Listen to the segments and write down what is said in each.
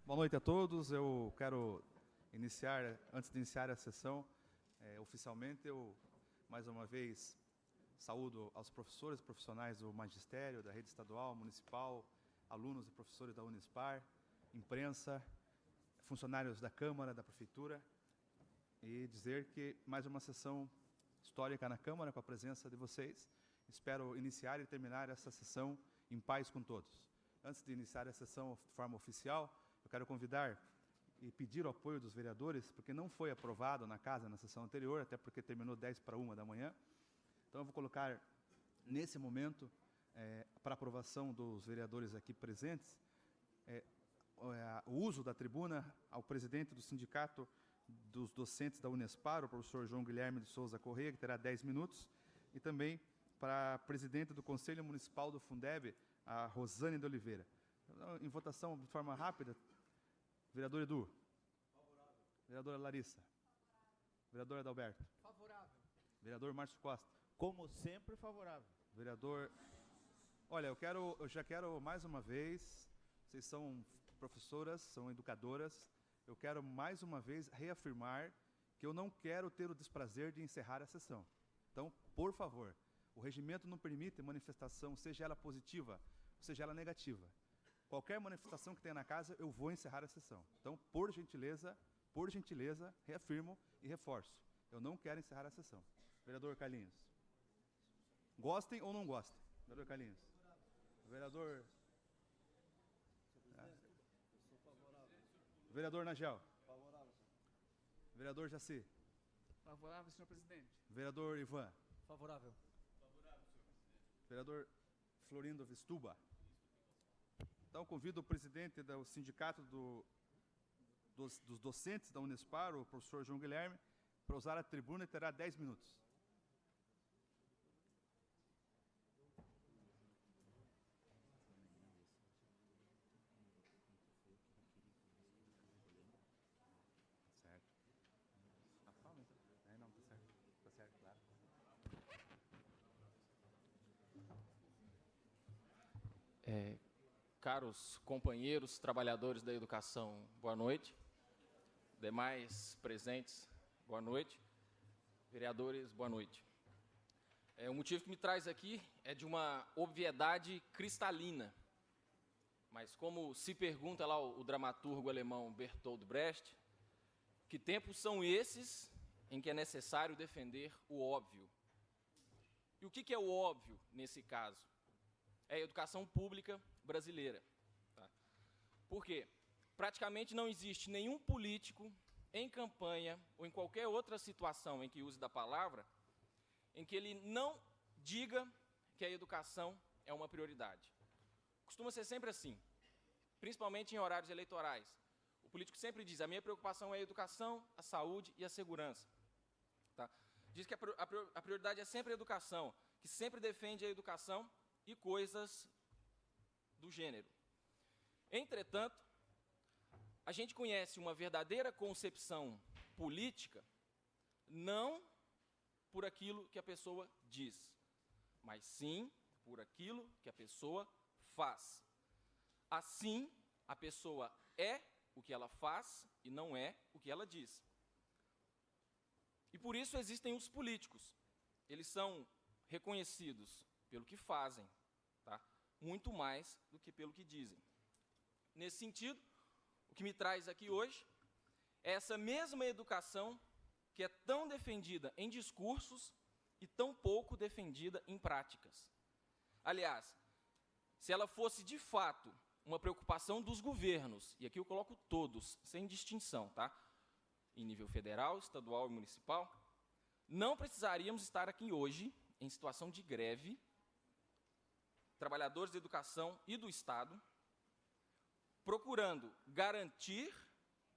Boa noite a todos. Eu quero iniciar, antes de iniciar a sessão, oficialmente, eu, mais uma vez, saúdo aos professores e profissionais do magistério, da rede estadual, municipal, alunos e professores da Unispar, imprensa, funcionários da Câmara, da Prefeitura, e dizer que mais uma sessão histórica na Câmara, com a presença de vocês. Espero iniciar e terminar essa sessão em paz com todos. Antes de iniciar a sessão de forma oficial, eu quero convidar e pedir o apoio dos vereadores, porque não foi aprovado na casa na sessão anterior, até porque terminou 10:01 da manhã. Então eu vou colocar, nesse momento, para aprovação dos vereadores aqui presentes, o uso da tribuna ao presidente do Sindicato dos Docentes da Unespar, o professor João Guilherme de Souza Corrêa, que terá 10 minutos, e também para a presidente do Conselho Municipal do Fundeb, a Rosane de Oliveira. Em votação de forma rápida, vereador Edu. Favorável. Vereadora Larissa. Favorável. Vereador Adalberto. Favorável. Vereador Márcio Costa. Como sempre, favorável. Vereador... Olha, eu já quero mais uma vez, vocês são professoras, são educadoras, eu quero mais uma vez reafirmar que eu não quero ter o desprazer de encerrar a sessão. Então, por favor, o regimento não permite manifestação, seja ela positiva, seja ela negativa. Qualquer manifestação que tenha na casa, eu vou encerrar a sessão. Então, por gentileza, reafirmo e reforço. Eu não quero encerrar a sessão. Vereador Carlinhos. Gostem ou não gostem? Vereador Carlinhos. Vereador... Vereador Nagel. Favorável, senhor. Vereador Jaci. Favorável, senhor presidente. Vereador Ivan. Favorável. Favorável, senhor presidente. Vereador Florindo Vistuba. Então, convido o presidente do Sindicato dos Docentes da Unespar, o professor João Guilherme, para usar a tribuna e terá 10 minutos. Certo. Não, tá certo. Tá certo, claro. Caros companheiros, trabalhadores da educação, boa noite. Demais presentes, boa noite. Vereadores, boa noite. O motivo que me traz aqui é de uma obviedade cristalina. Mas como se pergunta lá o dramaturgo alemão Bertolt Brecht, que tempos são esses em que é necessário defender o óbvio? E o que é o óbvio nesse caso? É a educação pública brasileira. Tá? Por quê? Praticamente não existe nenhum político em campanha ou em qualquer outra situação em que use da palavra, em que ele não diga que a educação é uma prioridade. Costuma ser sempre assim, principalmente em horários eleitorais. O político sempre diz, a minha preocupação é a educação, a saúde e a segurança. Tá? Diz que a prioridade é sempre a educação, que sempre defende a educação e coisas do gênero. Entretanto, a gente conhece uma verdadeira concepção política não por aquilo que a pessoa diz, mas sim por aquilo que a pessoa faz. Assim, a pessoa é o que ela faz e não é o que ela diz. E por isso existem os políticos. Eles são reconhecidos pelo que fazem, tá? Muito mais do que pelo que dizem. Nesse sentido, o que me traz aqui hoje é essa mesma educação que é tão defendida em discursos e tão pouco defendida em práticas. Aliás, se ela fosse de fato uma preocupação dos governos, e aqui eu coloco todos, sem distinção, tá? Em nível federal, estadual e municipal, não precisaríamos estar aqui hoje em situação de greve, trabalhadores da educação e do Estado, procurando garantir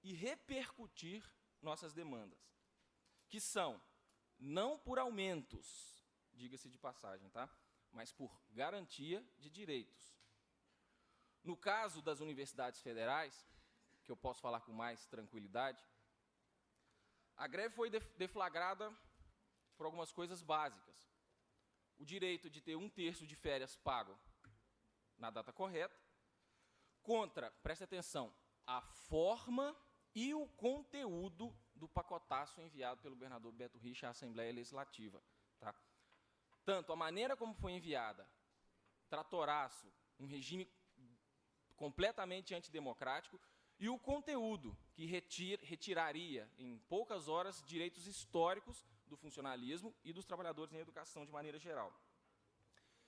e repercutir nossas demandas, que são, não por aumentos, diga-se de passagem, tá? Mas por garantia de direitos. No caso das universidades federais, que eu posso falar com mais tranquilidade, a greve foi deflagrada por algumas coisas básicas. O direito de ter 1/3 de férias pago na data correta, contra, preste atenção, a forma e o conteúdo do pacotaço enviado pelo governador Beto Richa à Assembleia Legislativa. Tá? Tanto a maneira como foi enviada, tratoraço, um regime completamente antidemocrático, e o conteúdo, que retiraria, em poucas horas, direitos históricos do funcionalismo e dos trabalhadores em educação de maneira geral.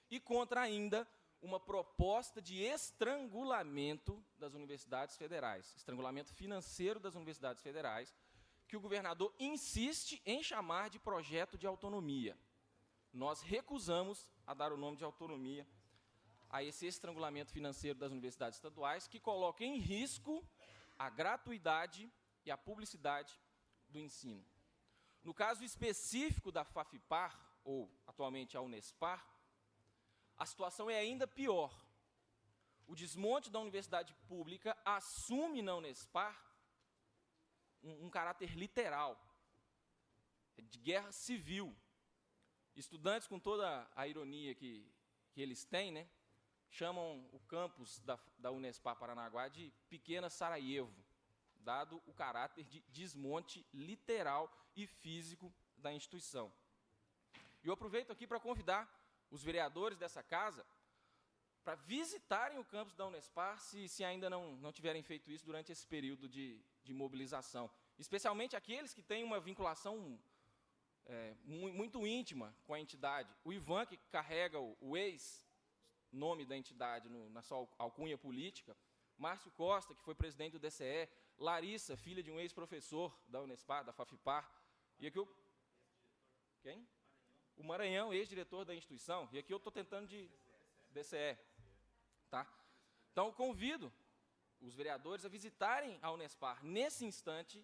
E contra ainda uma proposta de estrangulamento das universidades federais, estrangulamento financeiro das universidades federais, que o governador insiste em chamar de projeto de autonomia. Nós recusamos a dar o nome de autonomia a esse estrangulamento financeiro das universidades estaduais, que coloca em risco a gratuidade e a publicidade do ensino. No caso específico da FAFIPAR, ou atualmente a Unespar, a situação é ainda pior. O desmonte da universidade pública assume na Unespar um caráter literal, de guerra civil. Estudantes, com toda a ironia que eles têm, né, chamam o campus da Unespar Paranaguá de pequena Sarajevo, dado o caráter de desmonte literal e físico da instituição. E eu aproveito aqui para convidar os vereadores dessa casa para visitarem o campus da Unespar, se ainda não tiverem feito isso durante esse período de mobilização. Especialmente aqueles que têm uma vinculação muito íntima com a entidade. O Ivan, que carrega o ex-nome da entidade na sua alcunha política, Márcio Costa, que foi presidente do DCE, Larissa, filha de um ex-professor da Unespar, da FAFIPAR, e aqui quem? O Maranhão, ex-diretor da instituição, e aqui eu estou tentando de DCE. Tá? Então, eu convido os vereadores a visitarem a Unespar nesse instante,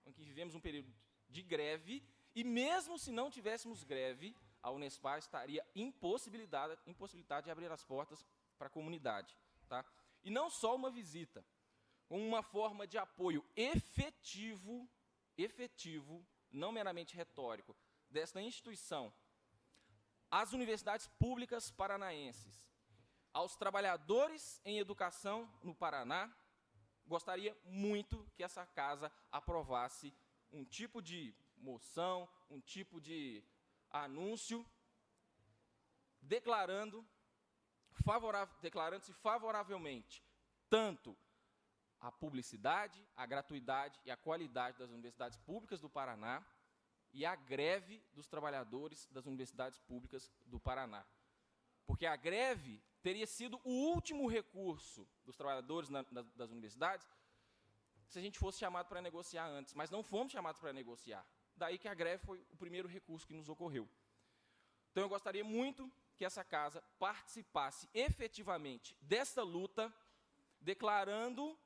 em que vivemos um período de greve, e mesmo se não tivéssemos greve, a Unespar estaria impossibilitada de abrir as portas para a comunidade. Tá? E não só uma visita, como uma forma de apoio efetivo, não meramente retórico, desta instituição, às universidades públicas paranaenses, aos trabalhadores em educação no Paraná. Gostaria muito que essa casa aprovasse um tipo de moção, um tipo de anúncio, declarando-se favoravelmente tanto à publicidade, à gratuidade e à qualidade das universidades públicas do Paraná e à greve dos trabalhadores das universidades públicas do Paraná. Porque a greve teria sido o último recurso dos trabalhadores das universidades se a gente fosse chamado para negociar antes, mas não fomos chamados para negociar. Daí que a greve foi o primeiro recurso que nos ocorreu. Então, eu gostaria muito que essa casa participasse efetivamente desta luta, declarando-se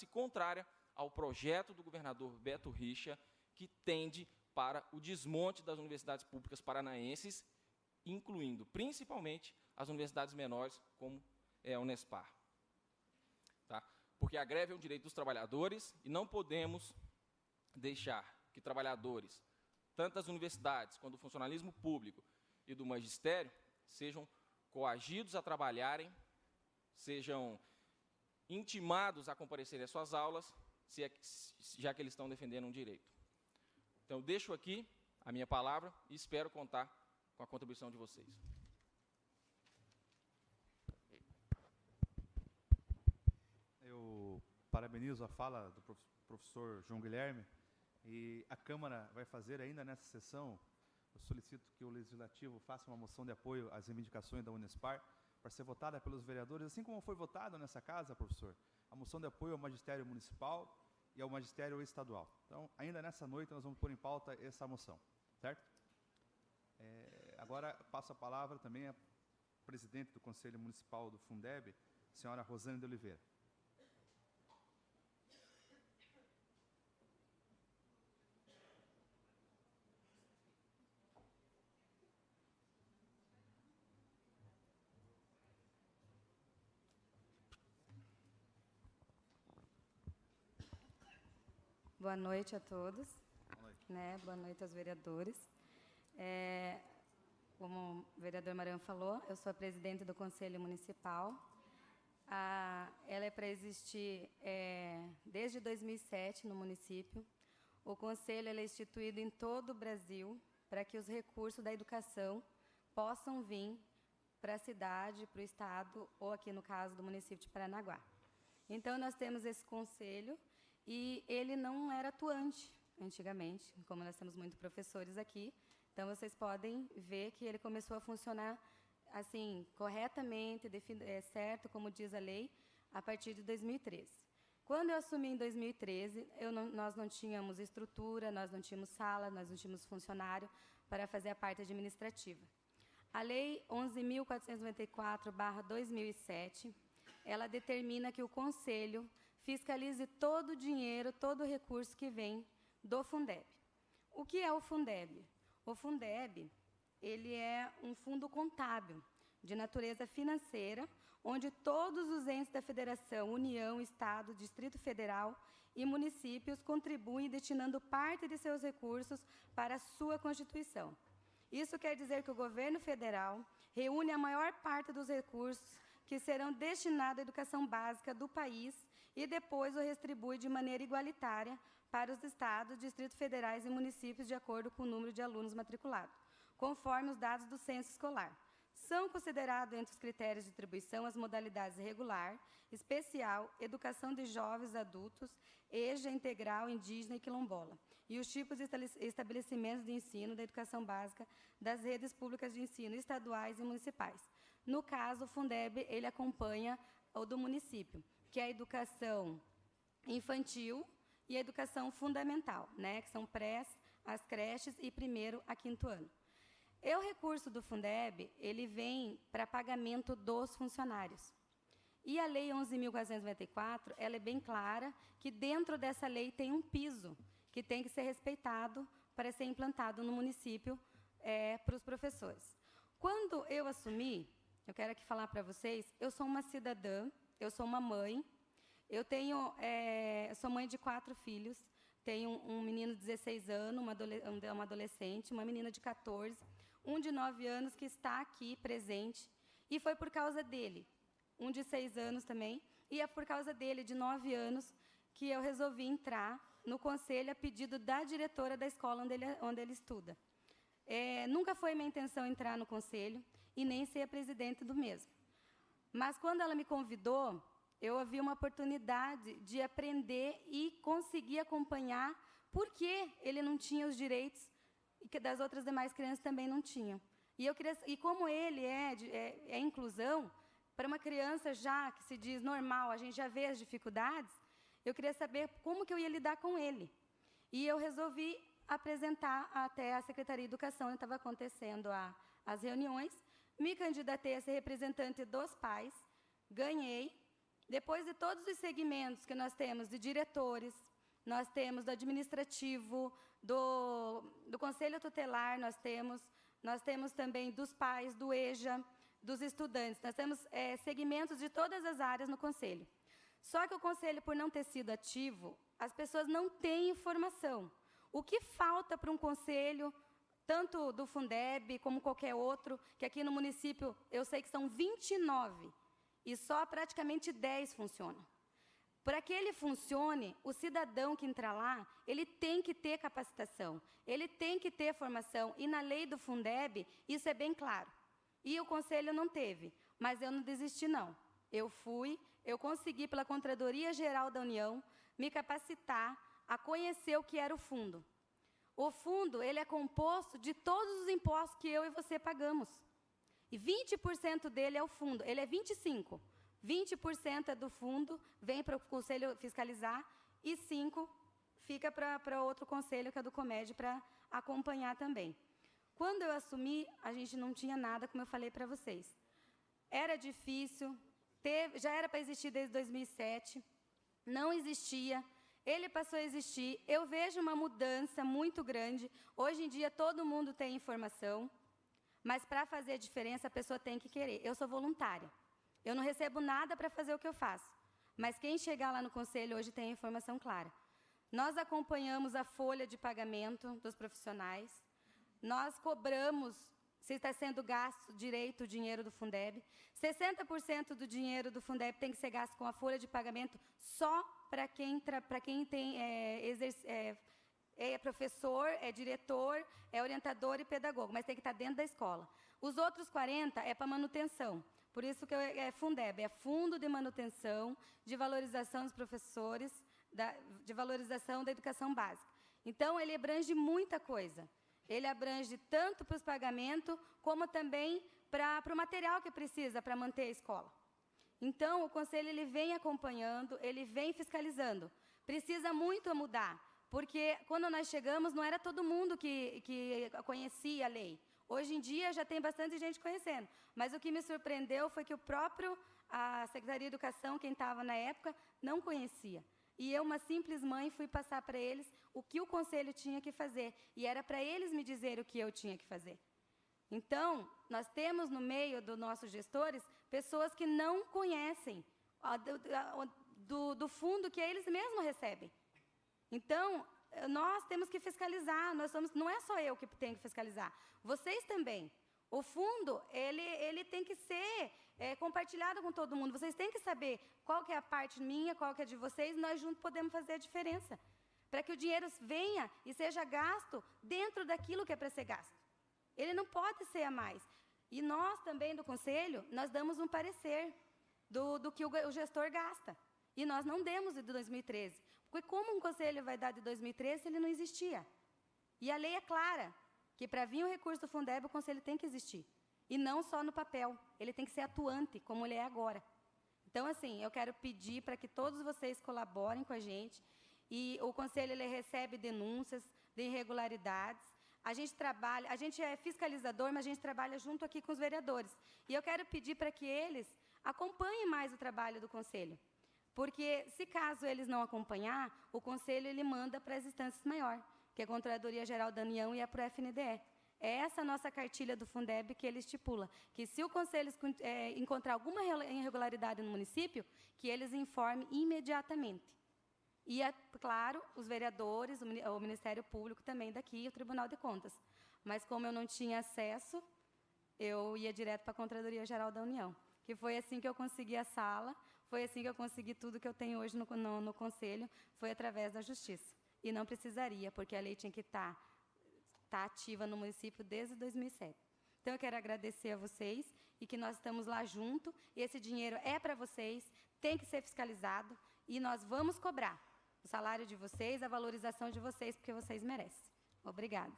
contrária ao projeto do governador Beto Richa, que tende para o desmonte das universidades públicas paranaenses, incluindo principalmente as universidades menores, como é a Unespar. Tá? Porque a greve é um direito dos trabalhadores e não podemos deixar que trabalhadores, tanto das universidades quanto do funcionalismo público e do magistério, sejam coagidos a trabalharem, sejam intimados a comparecerem às suas aulas, já que eles estão defendendo um direito. Então, eu deixo aqui a minha palavra e espero contar com a contribuição de vocês. Eu parabenizo a fala do professor João Guilherme, e a Câmara vai fazer ainda nessa sessão, eu solicito que o Legislativo faça uma moção de apoio às reivindicações da Unespar, para ser votada pelos vereadores, assim como foi votado nessa casa, professor, a moção de apoio ao magistério municipal e ao magistério estadual. Então, ainda nessa noite, nós vamos pôr em pauta essa moção, certo? Agora, passo a palavra também à presidente do Conselho Municipal do Fundeb, senhora Rosane de Oliveira. Boa noite a todos. Boa noite. Boa noite aos vereadores. Como o vereador Maranhão falou, eu sou a presidente do Conselho Municipal Ela é para existir desde 2007 no município. O conselho ele é instituído em todo o Brasil para que os recursos da educação possam vir para a cidade, para o estado, ou aqui no caso do município de Paranaguá. Então, nós temos esse conselho e ele não era atuante antigamente, como nós temos muitos professores aqui. Então, vocês podem ver que ele começou a funcionar assim, corretamente, certo, como diz a lei, a partir de 2013. Quando eu assumi em 2013, nós não tínhamos estrutura, nós não tínhamos sala, nós não tínhamos funcionário para fazer a parte administrativa. A Lei 11.494/2007, ela determina que o Conselho fiscalize todo o dinheiro, todo o recurso que vem do Fundeb. O que é o Fundeb? O Fundeb, ele é um fundo contábil de natureza financeira, onde todos os entes da Federação, União, Estado, Distrito Federal e municípios contribuem destinando parte de seus recursos para a sua constituição. Isso quer dizer que o governo federal reúne a maior parte dos recursos que serão destinados à educação básica do país e depois o distribui de maneira igualitária para os estados, distritos federais e municípios de acordo com o número de alunos matriculados, conforme os dados do censo escolar. São considerados entre os critérios de distribuição as modalidades regular, especial, educação de jovens adultos, EJA, integral, indígena e quilombola, e os tipos de estabelecimentos de ensino da educação básica das redes públicas de ensino estaduais e municipais. No caso, o Fundeb ele acompanha o do município, que é a educação infantil e a educação fundamental, né, que são as creches e 1º a 5º ano. O recurso do Fundeb, ele vem para pagamento dos funcionários. E a Lei 11.494, ela é bem clara que dentro dessa lei tem um piso que tem que ser respeitado para ser implantado no município para os professores. Quando eu assumi, eu quero aqui falar para vocês, eu sou uma cidadã, eu sou uma mãe, eu sou mãe de 4 filhos, tenho um menino de 16 anos, uma adolescente, uma menina de 14, um de 9 anos que está aqui presente, e foi por causa dele, um de 6 anos também, e é por causa dele, de 9 anos, que eu resolvi entrar no conselho a pedido da diretora da escola onde ele estuda. Nunca foi minha intenção entrar no conselho e nem ser a presidente do mesmo. Mas, quando ela me convidou, eu havia uma oportunidade de aprender e conseguir acompanhar por que ele não tinha os direitos e que das outras demais crianças também não tinham. E como ele é inclusão, para uma criança já que se diz normal, a gente já vê as dificuldades, eu queria saber como que eu ia lidar com ele. E eu resolvi apresentar até a Secretaria de Educação, estava acontecendo as reuniões, me candidatei a ser representante dos pais, ganhei. Depois de todos os segmentos que nós temos de diretores, nós temos do administrativo, do Conselho Tutelar, nós temos também dos pais, do EJA, dos estudantes. Nós temos segmentos de todas as áreas no Conselho. Só que o Conselho, por não ter sido ativo, as pessoas não têm informação. O que falta para um Conselho, tanto do Fundeb como qualquer outro, que aqui no município eu sei que são 29, e só praticamente 10 funcionam. Para que ele funcione, o cidadão que entra lá, ele tem que ter capacitação, ele tem que ter formação, e na lei do Fundeb, isso é bem claro. E o Conselho não teve, mas eu não desisti, não. Eu consegui, pela Contradoria Geral da União, me capacitar a conhecer o que era o fundo. O fundo, ele é composto de todos os impostos que eu e você pagamos. E 20% dele é o fundo, ele é 25%. 20% é do fundo, vem para o conselho fiscalizar, e 5% fica para outro conselho, que é do Comed, para acompanhar também. Quando eu assumi, a gente não tinha nada, como eu falei para vocês. Era difícil, já era para existir desde 2007, não existia, ele passou a existir. Eu vejo uma mudança muito grande. Hoje em dia, todo mundo tem informação, mas para fazer a diferença, a pessoa tem que querer. Eu sou voluntária. Eu não recebo nada para fazer o que eu faço. Mas quem chegar lá no conselho hoje tem a informação clara. Nós acompanhamos a folha de pagamento dos profissionais. Nós cobramos se está sendo gasto direito o dinheiro do Fundeb. 60% do dinheiro do Fundeb tem que ser gasto com a folha de pagamento só para quem tem é professor, é diretor, é orientador e pedagogo, mas tem que estar dentro da escola. Os outros 40% é para manutenção. Por isso que é Fundeb, é Fundo de Manutenção, de Valorização dos Professores, de valorização da educação básica. Então, ele abrange muita coisa. Ele abrange tanto para os pagamentos, como também para o material que precisa para manter a escola. Então, o Conselho ele vem acompanhando, ele vem fiscalizando. Precisa muito mudar, porque quando nós chegamos, não era todo mundo que conhecia a lei. Hoje em dia, já tem bastante gente conhecendo. Mas o que me surpreendeu foi que a Secretaria de Educação, quem estava na época, não conhecia. E eu, uma simples mãe, fui passar para eles o que o Conselho tinha que fazer. E era para eles me dizer o que eu tinha que fazer. Então, nós temos no meio dos nossos gestores pessoas que não conhecem do fundo que eles mesmos recebem. Então, nós temos que fiscalizar. Não é só eu que tenho que fiscalizar. Vocês também. O fundo, ele tem que ser compartilhado com todo mundo. Vocês têm que saber qual que é a parte minha, qual que é de vocês, e nós juntos podemos fazer a diferença. Para que o dinheiro venha e seja gasto dentro daquilo que é para ser gasto. Ele não pode ser a mais. E nós também, do Conselho, nós damos um parecer do que o gestor gasta. E nós não demos de 2013. Porque como um Conselho vai dar de 2013 se ele não existia? E a lei é clara, que para vir o recurso do Fundeb, o Conselho tem que existir. E não só no papel, ele tem que ser atuante, como ele é agora. Então, assim, eu quero pedir para que todos vocês colaborem com a gente. E o Conselho ele recebe denúncias de irregularidades. A gente é fiscalizador, mas a gente trabalha junto aqui com os vereadores. E eu quero pedir para que eles acompanhem mais o trabalho do Conselho. Porque, se caso eles não acompanhar, o Conselho ele manda para as instâncias maiores, que é a Controladoria Geral da União e a ProFNDE. É essa a nossa cartilha do Fundeb que ele estipula, que se o Conselho encontrar alguma irregularidade no município, que eles informem imediatamente. E, é claro, os vereadores, o Ministério Público também daqui e o Tribunal de Contas. Mas, como eu não tinha acesso, eu ia direto para a Controladoria Geral da União. Que foi assim que eu consegui a sala, foi assim que eu consegui tudo que eu tenho hoje no Conselho, foi através da Justiça. E não precisaria, porque a lei tinha que estar ativa no município desde 2007. Então, eu quero agradecer a vocês e que nós estamos lá junto. E esse dinheiro é para vocês, tem que ser fiscalizado e nós vamos cobrar o salário de vocês, a valorização de vocês, porque vocês merecem. Obrigada.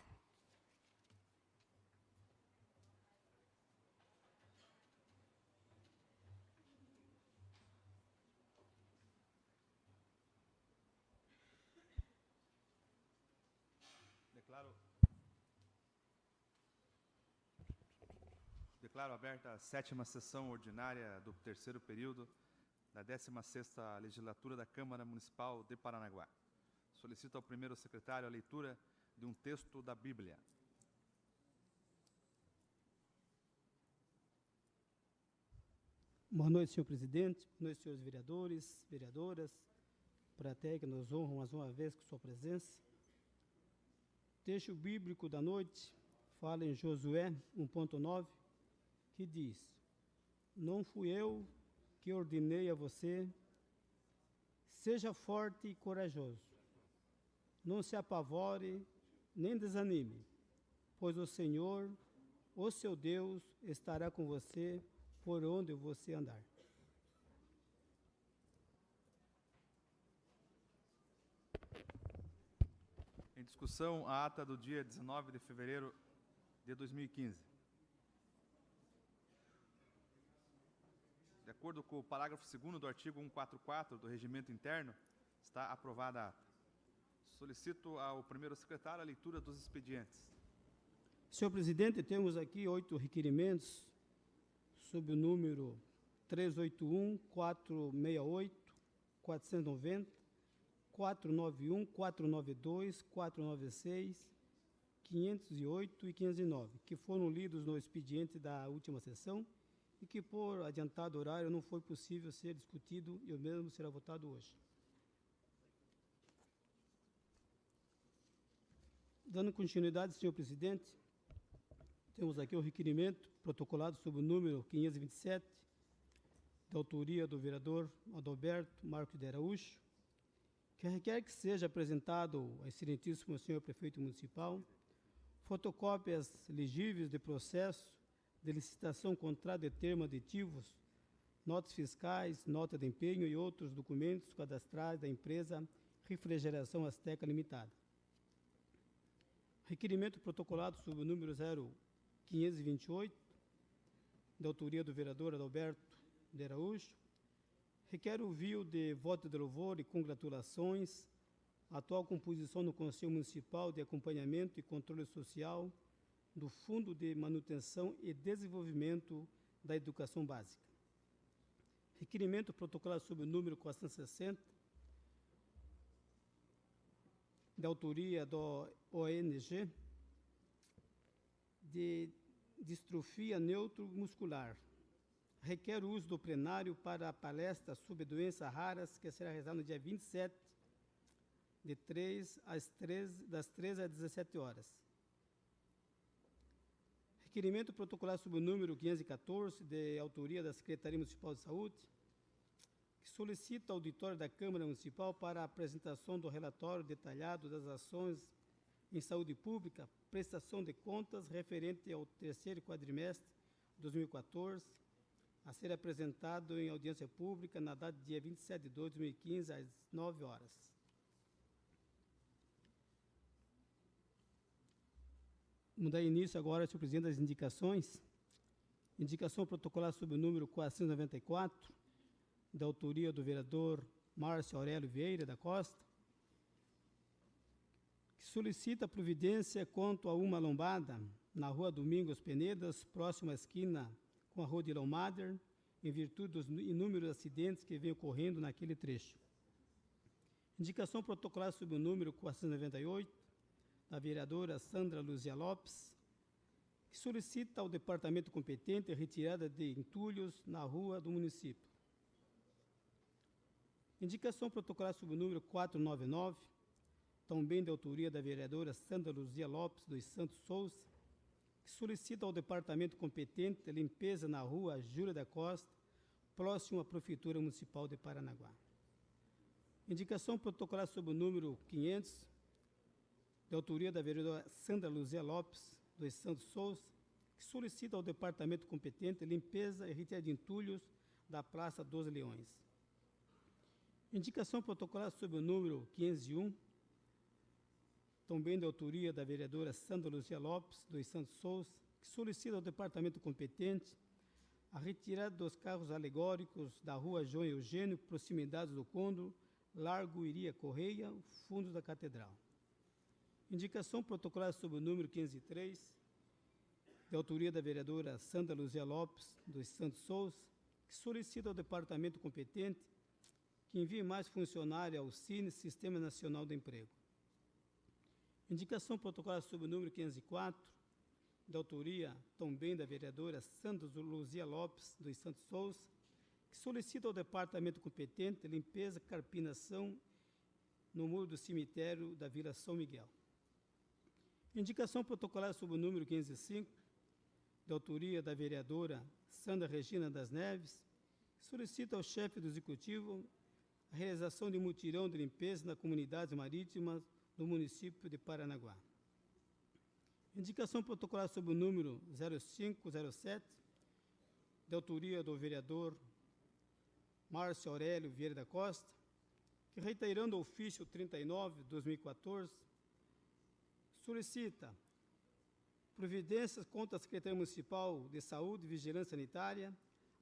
Declaro aberta a 7ª sessão ordinária do 3º período da 16ª Legislatura da Câmara Municipal de Paranaguá. Solicito ao primeiro secretário a leitura de um texto da Bíblia. Boa noite, senhor presidente. Boa noite, senhores vereadores, vereadoras, plateia que nos honram mais uma vez com sua presença. O texto bíblico da noite fala em Josué 1.9, que diz: não fui eu que ordenei a você, seja forte e corajoso, não se apavore nem desanime, pois o Senhor, o seu Deus, estará com você por onde você andar. Em discussão, a ata do dia 19 de fevereiro de 2015. De acordo com o parágrafo 2º do artigo 144 do Regimento Interno, está aprovada a ata. Solicito ao primeiro secretário a leitura dos expedientes. Senhor presidente, temos aqui 8 requerimentos sob o número 381, 468, 490, 491, 492, 496, 508 e 509, que foram lidos no expediente da última sessão e que, por adiantado horário, não foi possível ser discutido e o mesmo será votado hoje. Dando continuidade, senhor presidente, temos aqui o requerimento protocolado sob o número 527, de autoria do vereador Adalberto Marcos de Araújo, que requer que seja apresentado ao excelentíssimo senhor prefeito municipal fotocópias legíveis de processo de licitação, contrato de termo aditivos, notas fiscais, nota de empenho e outros documentos cadastrais da empresa Refrigeração Azteca Limitada. Requerimento protocolado sob o número 0528, de autoria do vereador Adalberto de Araújo, requer o envio de voto de louvor e congratulações à atual composição no Conselho Municipal de Acompanhamento e Controle Social do Fundo de Manutenção e Desenvolvimento da Educação Básica. Requerimento protocolado sob o número 460, de autoria do ONG de distrofia neuromuscular. Requer o uso do plenário para a palestra sobre doenças raras, que será realizada no dia 27, das 13 às 17 horas. Requerimento protocolado sob o número 514, de autoria da Secretaria Municipal de Saúde, que solicita ao auditório da Câmara Municipal para a apresentação do relatório detalhado das ações em saúde pública, prestação de contas referente ao terceiro quadrimestre de 2014, a ser apresentado em audiência pública na data de dia 27 de 2 de 2015, às 9 horas. Vamos dar início agora, senhor presidente, às indicações. Indicação protocolar sob o número 494, da autoria do vereador Márcio Aurélio Vieira da Costa, que solicita providência quanto a uma lombada na rua Domingos Penedas, próxima à esquina com a rua de Lomader, em virtude dos inúmeros acidentes que vêm ocorrendo naquele trecho. Indicação protocolar sob o número 498, da vereadora Sandra Luzia Lopes, que solicita ao departamento competente a retirada de entulhos na rua do município. Indicação protocolar sob o número 499, também de autoria da vereadora Sandra Luzia Lopes dos Santos Souza, que solicita ao departamento competente a limpeza na rua Júlia da Costa, próximo à Prefeitura Municipal de Paranaguá. Indicação protocolar sob o número 500, de autoria da vereadora Sandra Luzia Lopes dos Santos Souza, que solicita ao departamento competente a limpeza e retirada de entulhos da Praça dos Leões. Indicação protocolar sob o número 501, também de autoria da vereadora Sandra Luzia Lopes dos Santos Souza, que solicita ao departamento competente a retirada dos carros alegóricos da rua João Eugênio, proximidades do Condro, Largo Iria Correia, fundo da Catedral. Indicação protocolar sob o número 503, de autoria da vereadora Sandra Luzia Lopes dos Santos Souza, que solicita ao departamento competente que envie mais funcionários ao CINE, Sistema Nacional do Emprego. Indicação protocolar sob o número 504, de autoria também da vereadora Sandra Luzia Lopes dos Santos Souza, que solicita ao departamento competente limpeza e carpinação no muro do cemitério da Vila São Miguel. Indicação protocolar sob o número 505, de autoria da vereadora Sandra Regina das Neves, que solicita ao chefe do Executivo a realização de mutirão de limpeza nas comunidades marítimas do município de Paranaguá. Indicação protocolar sob o número 0507, de autoria do vereador Márcio Aurélio Vieira da Costa, que, reiterando o ofício 39 de 2014, solicita providências contra a Secretaria Municipal de Saúde e Vigilância Sanitária,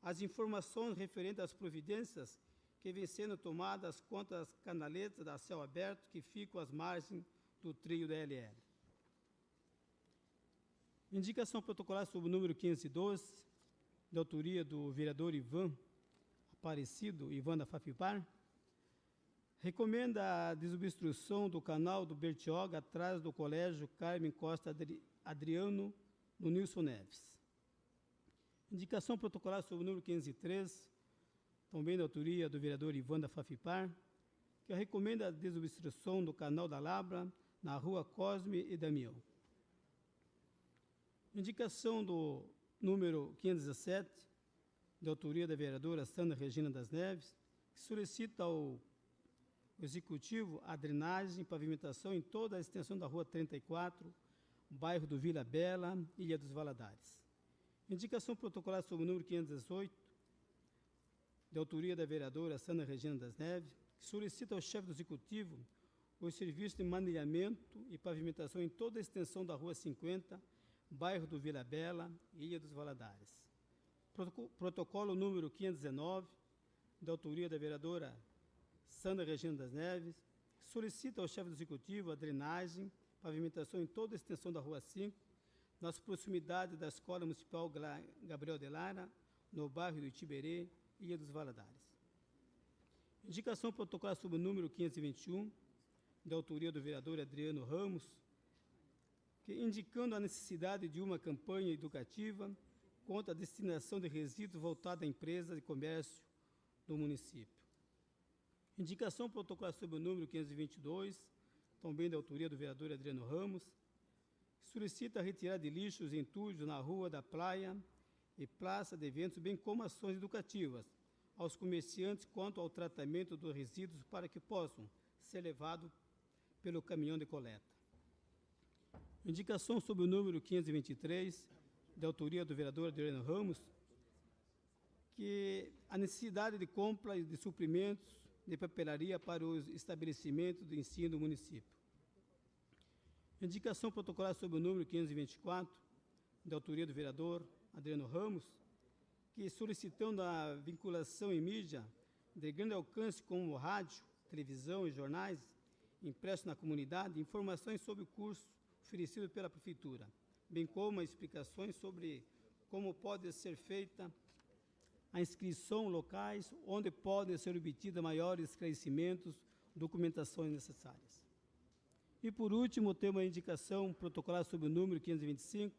as informações referentes às providências que vêm sendo tomadas contra as canaletas da céu aberto que ficam às margens do trio da LL. Indicação protocolar sob o número 512, de autoria do vereador Ivan Aparecido, Ivan da Fafipar, recomenda a desobstrução do canal do Bertioga atrás do Colégio Carmen Costa Adriano, no Nilson Neves. Indicação protocolar sob o número 513, também da autoria do vereador Ivan da Fafipar, que recomenda a desobstrução do canal da Labra, na rua Cosme e Damião. Indicação do número 517, de autoria da vereadora Sandra Regina das Neves, que solicita ao Executivo a drenagem e pavimentação em toda a extensão da Rua 34, bairro do Vila Bela, Ilha dos Valadares. Indicação protocolar sobre o número 518, de autoria da vereadora Sandra Regina das Neves, que solicita ao chefe do Executivo os serviços de manilhamento e pavimentação em toda a extensão da Rua 50, bairro do Vila Bela, Ilha dos Valadares. Protocolo número 519, de autoria da vereadora Sandra Regina das Neves, que solicita ao chefe do Executivo a drenagem, pavimentação em toda a extensão da Rua 5, nas proximidades da Escola Municipal Gabriel de Lara, no bairro do Itiberê, Ilha dos Valadares. Indicação protocolar sobre o número 521, de autoria do vereador Adriano Ramos, que, indicando a necessidade de uma campanha educativa contra a destinação de resíduos voltada a empresas de comércio do município. Indicação protocolar sobre o número 522, também da autoria do vereador Adriano Ramos, que solicita a retirada de lixos e entulhos na Rua da Praia e Praça de Eventos, bem como ações educativas aos comerciantes quanto ao tratamento dos resíduos para que possam ser levados pelo caminhão de coleta. Indicação sobre o número 523, de autoria do vereador Adriano Ramos, que a necessidade de compra de suprimentos de papelaria para os estabelecimentos de ensino do município. Indicação protocolar sobre o número 524, de autoria do vereador Adriano Ramos, que, solicitando a vinculação em mídia de grande alcance como rádio, televisão e jornais, impressos na comunidade, informações sobre o curso oferecido pela Prefeitura, bem como explicações sobre como pode ser feita a inscrição locais, onde podem ser obtidos maiores esclarecimentos, documentações necessárias. E, por último, temos a indicação protocolar sobre o número 525,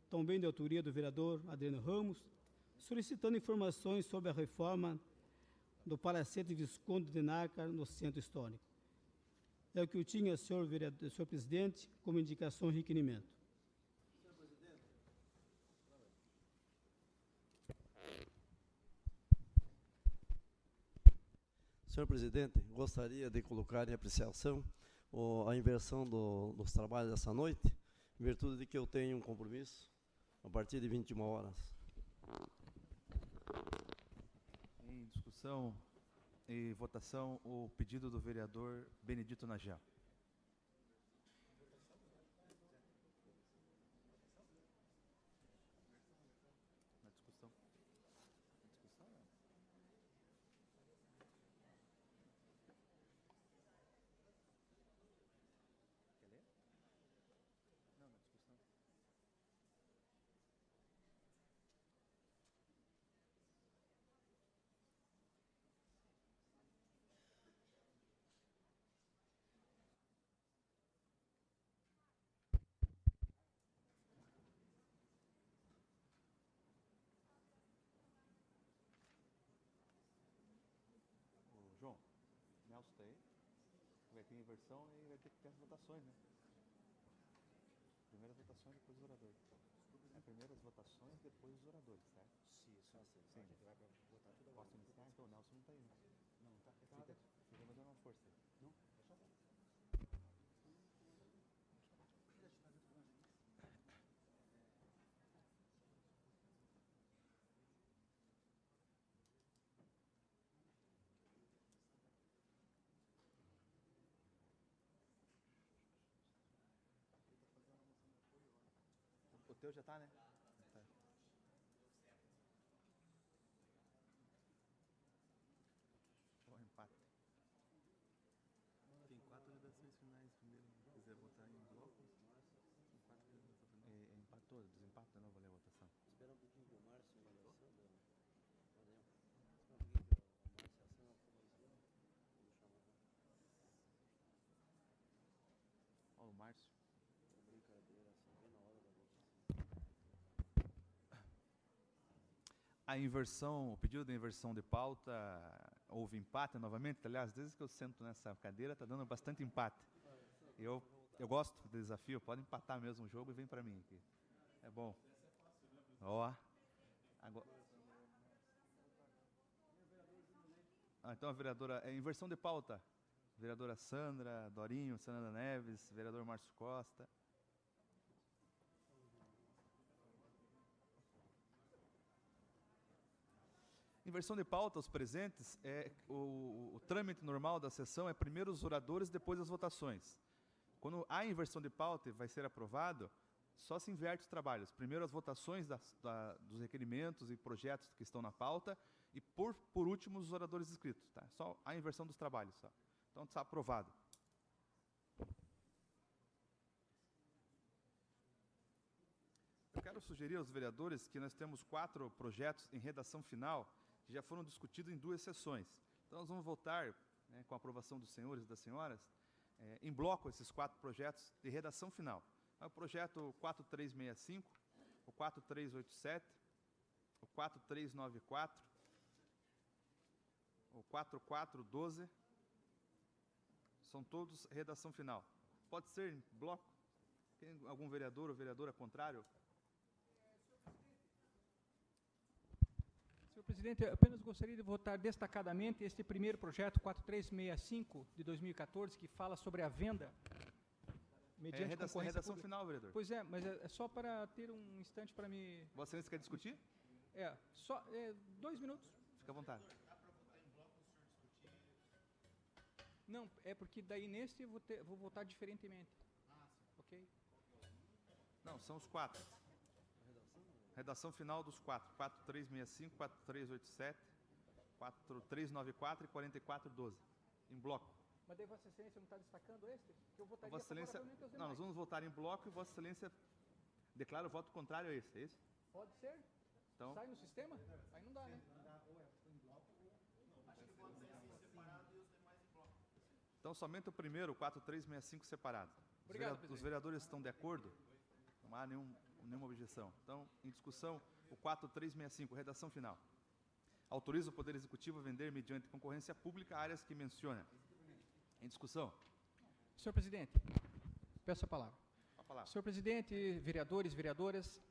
também de autoria do vereador Adriano Ramos, solicitando informações sobre a reforma do Palacete Visconde de Nácar no Centro Histórico. É o que eu tinha, senhor presidente, como indicação e requerimento. Senhor presidente, gostaria de colocar em apreciação a inversão dos trabalhos dessa noite, em virtude de que eu tenho um compromisso a partir de 21 horas. Em discussão e votação, o pedido do vereador Benedito Najá. Na discussão. Quer ler? Não, na discussão. João, Nelson está aí. Vai ter inversão e vai ter que ter as votações, né? Primeiro as votações, depois os oradores. Primeiro as votações, depois os oradores, certo? Sim. Sim. Posso iniciar? Então o Nelson não está aí, né? Não, está. Fica dando uma força aí. Não? O teu já está, né? Tá. Ó, empate. Tem 4 redações finais primeiro. Se quiser votar em bloco, são 4 redações finais. Empatou, desempate, eu não vou ler a votação. Espera um pouquinho que o Márcio vai lançando. Espera um pouquinho que o Márcio assina. Ó, o Márcio. Brincadeira, assim, bem na hora da votação. A inversão, o pedido de inversão de pauta, houve empate novamente. Aliás, desde que eu sento nessa cadeira, está dando bastante empate. Eu gosto do desafio, pode empatar mesmo o jogo e vem para mim aqui. É bom. Ó. Agora... então a vereadora, é inversão de pauta. Vereadora Sandra, Dorinho, Sandra Neves, vereador Márcio Costa. Inversão de pauta, os presentes, o trâmite normal da sessão é primeiro os oradores, depois as votações. Quando há inversão de pauta e vai ser aprovado, só se inverte os trabalhos. Primeiro as votações dos requerimentos e projetos que estão na pauta e, por último, os oradores inscritos. Tá? Só a inversão dos trabalhos. Só. Então, está aprovado. Eu quero sugerir aos vereadores que nós temos 4 projetos em redação final que já foram discutidos em 2 sessões. Então, nós vamos votar, né, com a aprovação dos senhores e das senhoras, em bloco esses 4 projetos de redação final. É o projeto 4365, o 4387, o 4394, o 4412, são todos redação final. Pode ser em bloco? Tem algum vereador ou vereadora contrário? Senhor presidente, eu apenas gostaria de votar destacadamente este primeiro projeto, 4365, de 2014, que fala sobre a venda mediante redação pública. Final, vereador. Pois é, mas é só para ter um instante para me... Vossa Excelência quer discutir? Só 2 minutos. Fica à vontade. Não, é porque daí neste eu vou votar diferentemente. Ok? Não, são os 4. Redação final dos 4. 4365, 4387, 4394 e 4412. Em bloco. Mas daí Vossa Excelência não está destacando este? Que eu votaria Vossa Excelência, favoravelmente aos não, demais. nós vamos votar em bloco e Vossa Excelência declara o voto contrário a esse, é isso? Pode ser? Então, Sai no sistema? Aí não dá, né? então somente o primeiro, o 4365, separado. Obrigado, Os presidente. vereadores estão de acordo? Não há nenhuma objeção. Então, em discussão, o 4365, redação final. Autoriza o Poder Executivo a vender, mediante concorrência pública, áreas que menciona. Em discussão. Senhor presidente, peço a palavra. A palavra. Senhor presidente, vereadores, vereadoras,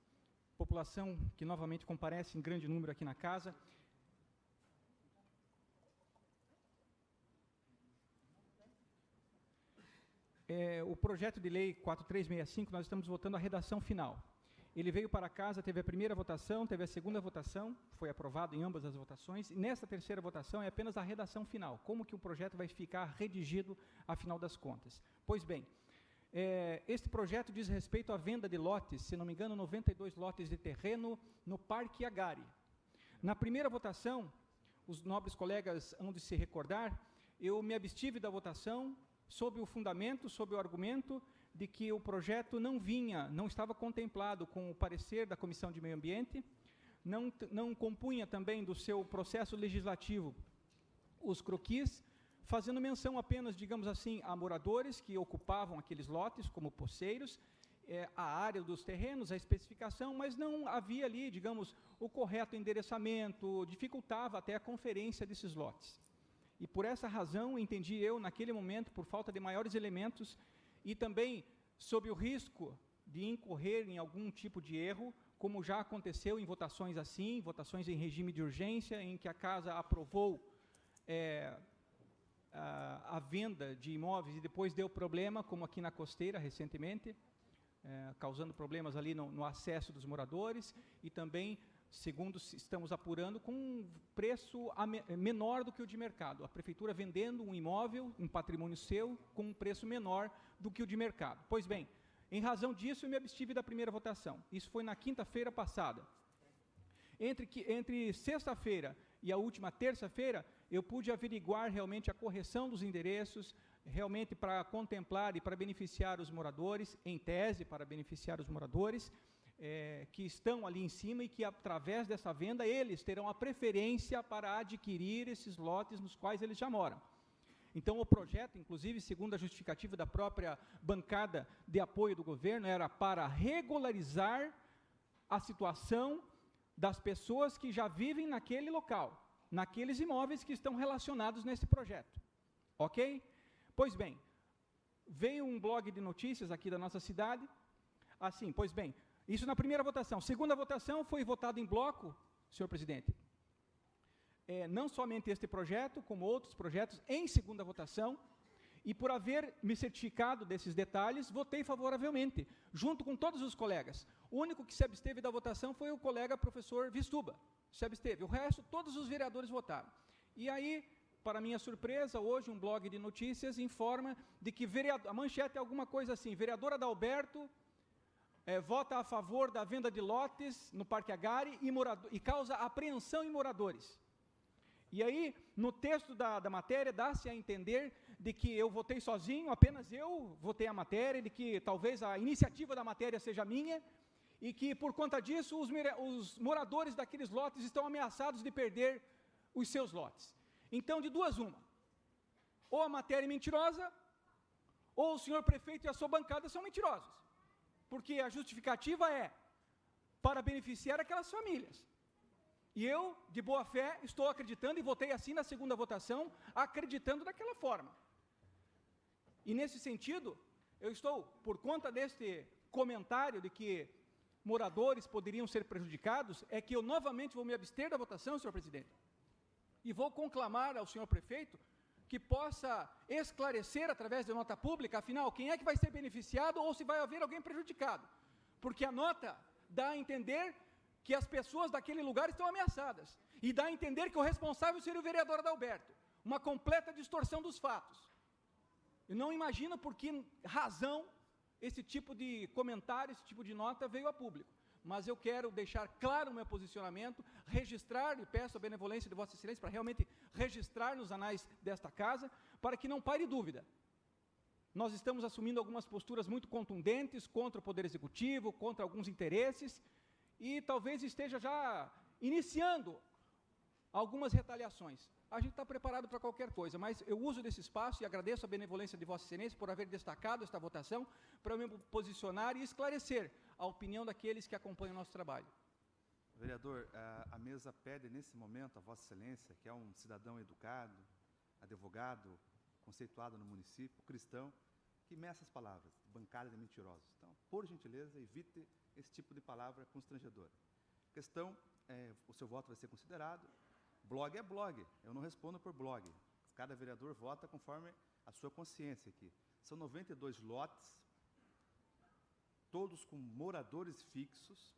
população que novamente comparece em grande número aqui na casa. O projeto de lei 4365, nós estamos votando a redação final. Ele veio para casa, teve a primeira votação, teve a segunda votação, foi aprovado em ambas as votações, e nessa terceira votação é apenas a redação final, como que o projeto vai ficar redigido, afinal das contas. Pois bem, este projeto diz respeito à venda de lotes, se não me engano, 92 lotes de terreno no Parque Agari. Na primeira votação, os nobres colegas hão de se recordar, eu me abstive da votação, sob o fundamento, sob o argumento de que o projeto não estava contemplado com o parecer da Comissão de Meio Ambiente, não compunha também do seu processo legislativo os croquis, fazendo menção apenas, digamos assim, a moradores que ocupavam aqueles lotes como posseiros, a área dos terrenos, a especificação, mas não havia ali, digamos, o correto endereçamento, dificultava até a conferência desses lotes. E por essa razão, entendi eu, naquele momento, por falta de maiores elementos, e também sob o risco de incorrer em algum tipo de erro, como já aconteceu em votações assim, votações em regime de urgência, em que a Casa aprovou a venda de imóveis e depois deu problema, como aqui na Costeira, recentemente, causando problemas ali no acesso dos moradores, e também, segundo estamos apurando, com um preço menor do que o de mercado. A Prefeitura vendendo um imóvel, um patrimônio seu, com um preço menor do que o de mercado. Pois bem, em razão disso, eu me abstive da primeira votação. Isso foi na quinta-feira passada. Entre sexta-feira e a última terça-feira, eu pude averiguar realmente a correção dos endereços, realmente para contemplar e para beneficiar os moradores, em tese, para beneficiar os moradores, que estão ali em cima e que, através dessa venda, eles terão a preferência para adquirir esses lotes nos quais eles já moram. Então, o projeto, inclusive, segundo a justificativa da própria bancada de apoio do governo, era para regularizar a situação das pessoas que já vivem naquele local, naqueles imóveis que estão relacionados nesse projeto. Ok? Pois bem, veio um blog de notícias aqui da nossa cidade, assim, pois bem, Isso na primeira votação. Segunda votação foi votado em bloco, senhor presidente. Não somente este projeto, como outros projetos, em segunda votação, e por haver me certificado desses detalhes, votei favoravelmente, junto com todos os colegas. O único que se absteve da votação foi o colega professor Vistuba, se absteve. O resto, todos os vereadores votaram. E aí, para minha surpresa, hoje um blog de notícias informa de que a manchete é alguma coisa assim: vereadora Adalberto vota a favor da venda de lotes no Parque Agari e causa apreensão em moradores. E aí, no texto da matéria, dá-se a entender de que eu votei sozinho, apenas eu votei a matéria, de que talvez a iniciativa da matéria seja minha, e que, por conta disso, os moradores daqueles lotes estão ameaçados de perder os seus lotes. Então, de duas uma: ou a matéria é mentirosa, ou o senhor prefeito e a sua bancada são mentirosos, porque a justificativa é para beneficiar aquelas famílias. E eu, de boa fé, estou acreditando e votei assim na segunda votação, acreditando daquela forma. E nesse sentido, eu estou, por conta deste comentário de que moradores poderiam ser prejudicados, é que eu novamente vou me abster da votação, senhor presidente, e vou conclamar ao senhor prefeito que possa esclarecer através de nota pública, afinal, quem é que vai ser beneficiado ou se vai haver alguém prejudicado. Porque a nota dá a entender que as pessoas daquele lugar estão ameaçadas, e dá a entender que o responsável seria o vereador Adalberto. Uma completa distorção dos fatos. Eu não imagino por que razão esse tipo de comentário, esse tipo de nota veio a público. Mas eu quero deixar claro o meu posicionamento, registrar, e peço a benevolência de Vossa Excelência para realmente registrar nos anais desta casa, para que não pare dúvida. Nós estamos assumindo algumas posturas muito contundentes contra o Poder Executivo, contra alguns interesses, e talvez esteja já iniciando algumas retaliações. A gente está preparado para qualquer coisa, mas eu uso desse espaço e agradeço a benevolência de Vossa Excelência por haver destacado esta votação, para eu me posicionar e esclarecer a opinião daqueles que acompanham o nosso trabalho. Vereador, a mesa pede nesse momento a Vossa Excelência, que é um cidadão educado, advogado, conceituado no município, cristão, que meça as palavras, bancada de mentirosos. Então, por gentileza, evite esse tipo de palavra constrangedora. Questão, o seu voto vai ser considerado. Blog é blog, eu não respondo por blog. Cada vereador vota conforme a sua consciência aqui. São 92 lotes, todos com moradores fixos,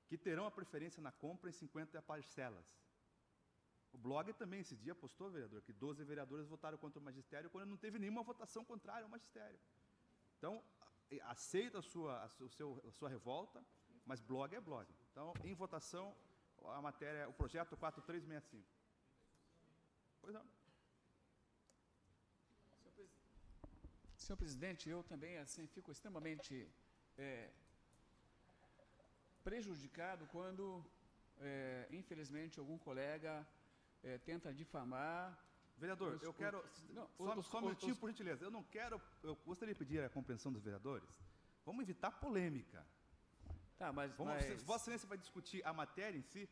que terão a preferência na compra em 50 parcelas. O blog também, esse dia, postou, vereador, que 12 vereadores votaram contra o magistério, quando não teve nenhuma votação contrária ao magistério. Então, aceita a sua revolta, mas blog é blog. Então, em votação, a matéria, o projeto 4365. Pois não. Senhor presidente, eu também assim fico extremamente prejudicado quando, infelizmente, algum colega tenta difamar. Vereador, eu quero... Só um minutinho, por gentileza. Eu gostaria de pedir a compreensão dos vereadores. Vamos evitar polêmica. Tá, mas Vossa Excelência vai discutir a matéria em si?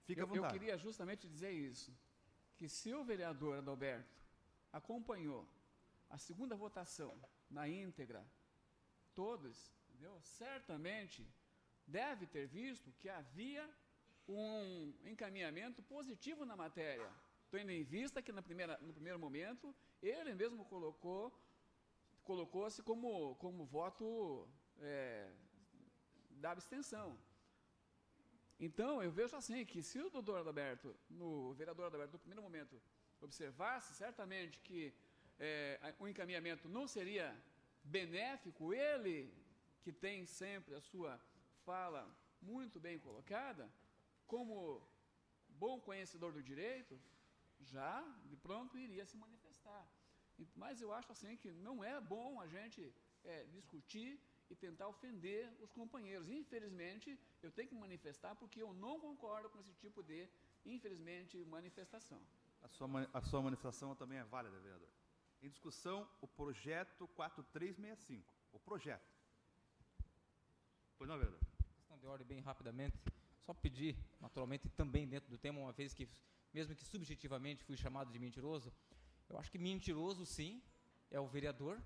Fica à vontade. Eu queria justamente dizer isso, que se o vereador Adalberto acompanhou a segunda votação na íntegra, todos, entendeu? Certamente deve ter visto que havia um encaminhamento positivo na matéria, tendo em vista que no primeiro momento ele mesmo colocou-se como voto da abstenção. Então, eu vejo assim, que se o vereador Adalberto, no primeiro momento, observasse certamente que o encaminhamento não seria benéfico, ele, que tem sempre a sua fala muito bem colocada, como bom conhecedor do direito, já, de pronto, iria se manifestar. Mas eu acho assim que não é bom a gente discutir e tentar ofender os companheiros. Infelizmente, eu tenho que manifestar porque eu não concordo com esse tipo de, infelizmente, manifestação. A sua manifestação também é válida, vereador. Em discussão, o projeto 4365. O projeto. Pois não, vereador? Questão de ordem bem rapidamente. Só pedir, naturalmente, também dentro do tema, uma vez que, mesmo que subjetivamente fui chamado de mentiroso, eu acho que mentiroso, sim, é o vereador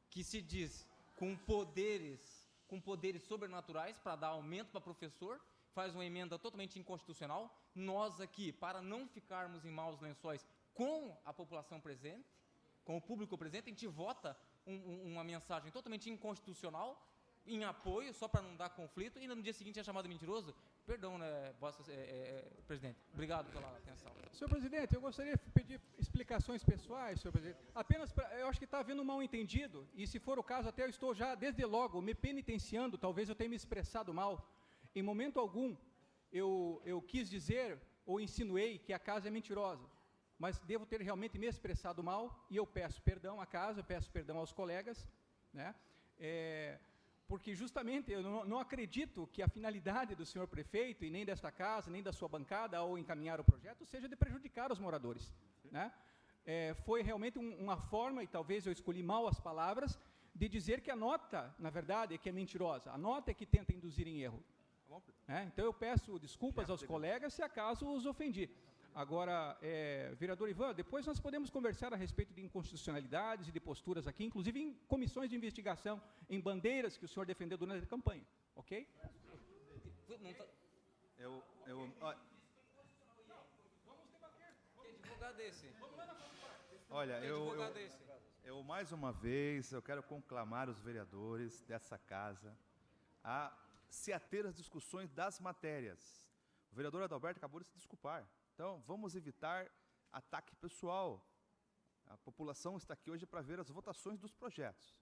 que se diz com poderes com poderes sobrenaturais para dar aumento para professor, faz uma emenda totalmente inconstitucional. Nós aqui, para não ficarmos em maus lençóis com a população presente, com o público presente, a gente vota uma mensagem totalmente inconstitucional, em apoio, só para não dar conflito, e no dia seguinte é chamado de mentiroso. Perdão, né, presidente. Obrigado pela atenção. Senhor presidente, eu gostaria de pedir explicações pessoais, senhor presidente. Apenas, eu acho que está havendo um mal-entendido, e se for o caso, até eu estou já, desde logo, me penitenciando, talvez eu tenha me expressado mal. Em momento algum, eu quis dizer, ou insinuei, que a casa é mentirosa, mas devo ter realmente me expressado mal, e eu peço perdão à casa, peço perdão aos colegas, né? Porque justamente eu não acredito que a finalidade do senhor prefeito, e nem desta casa, nem da sua bancada, ao encaminhar o projeto, seja de prejudicar os moradores, né? Foi realmente uma forma, e talvez eu escolhi mal as palavras, de dizer que a nota, na verdade, é que é mentirosa, a nota é que tenta induzir em erro. Então eu peço desculpas aos colegas se acaso os ofendi. Agora, vereador Ivan, depois nós podemos conversar a respeito de inconstitucionalidades e de posturas aqui, inclusive em comissões de investigação, em bandeiras que o senhor defendeu durante a campanha, ok? Vamos debater. Que advogado é esse? Olha, eu mais uma vez, eu quero conclamar os vereadores dessa casa a se ater às discussões das matérias. O vereador Adalberto acabou de se desculpar. Então, vamos evitar ataque pessoal. A população está aqui hoje para ver as votações dos projetos.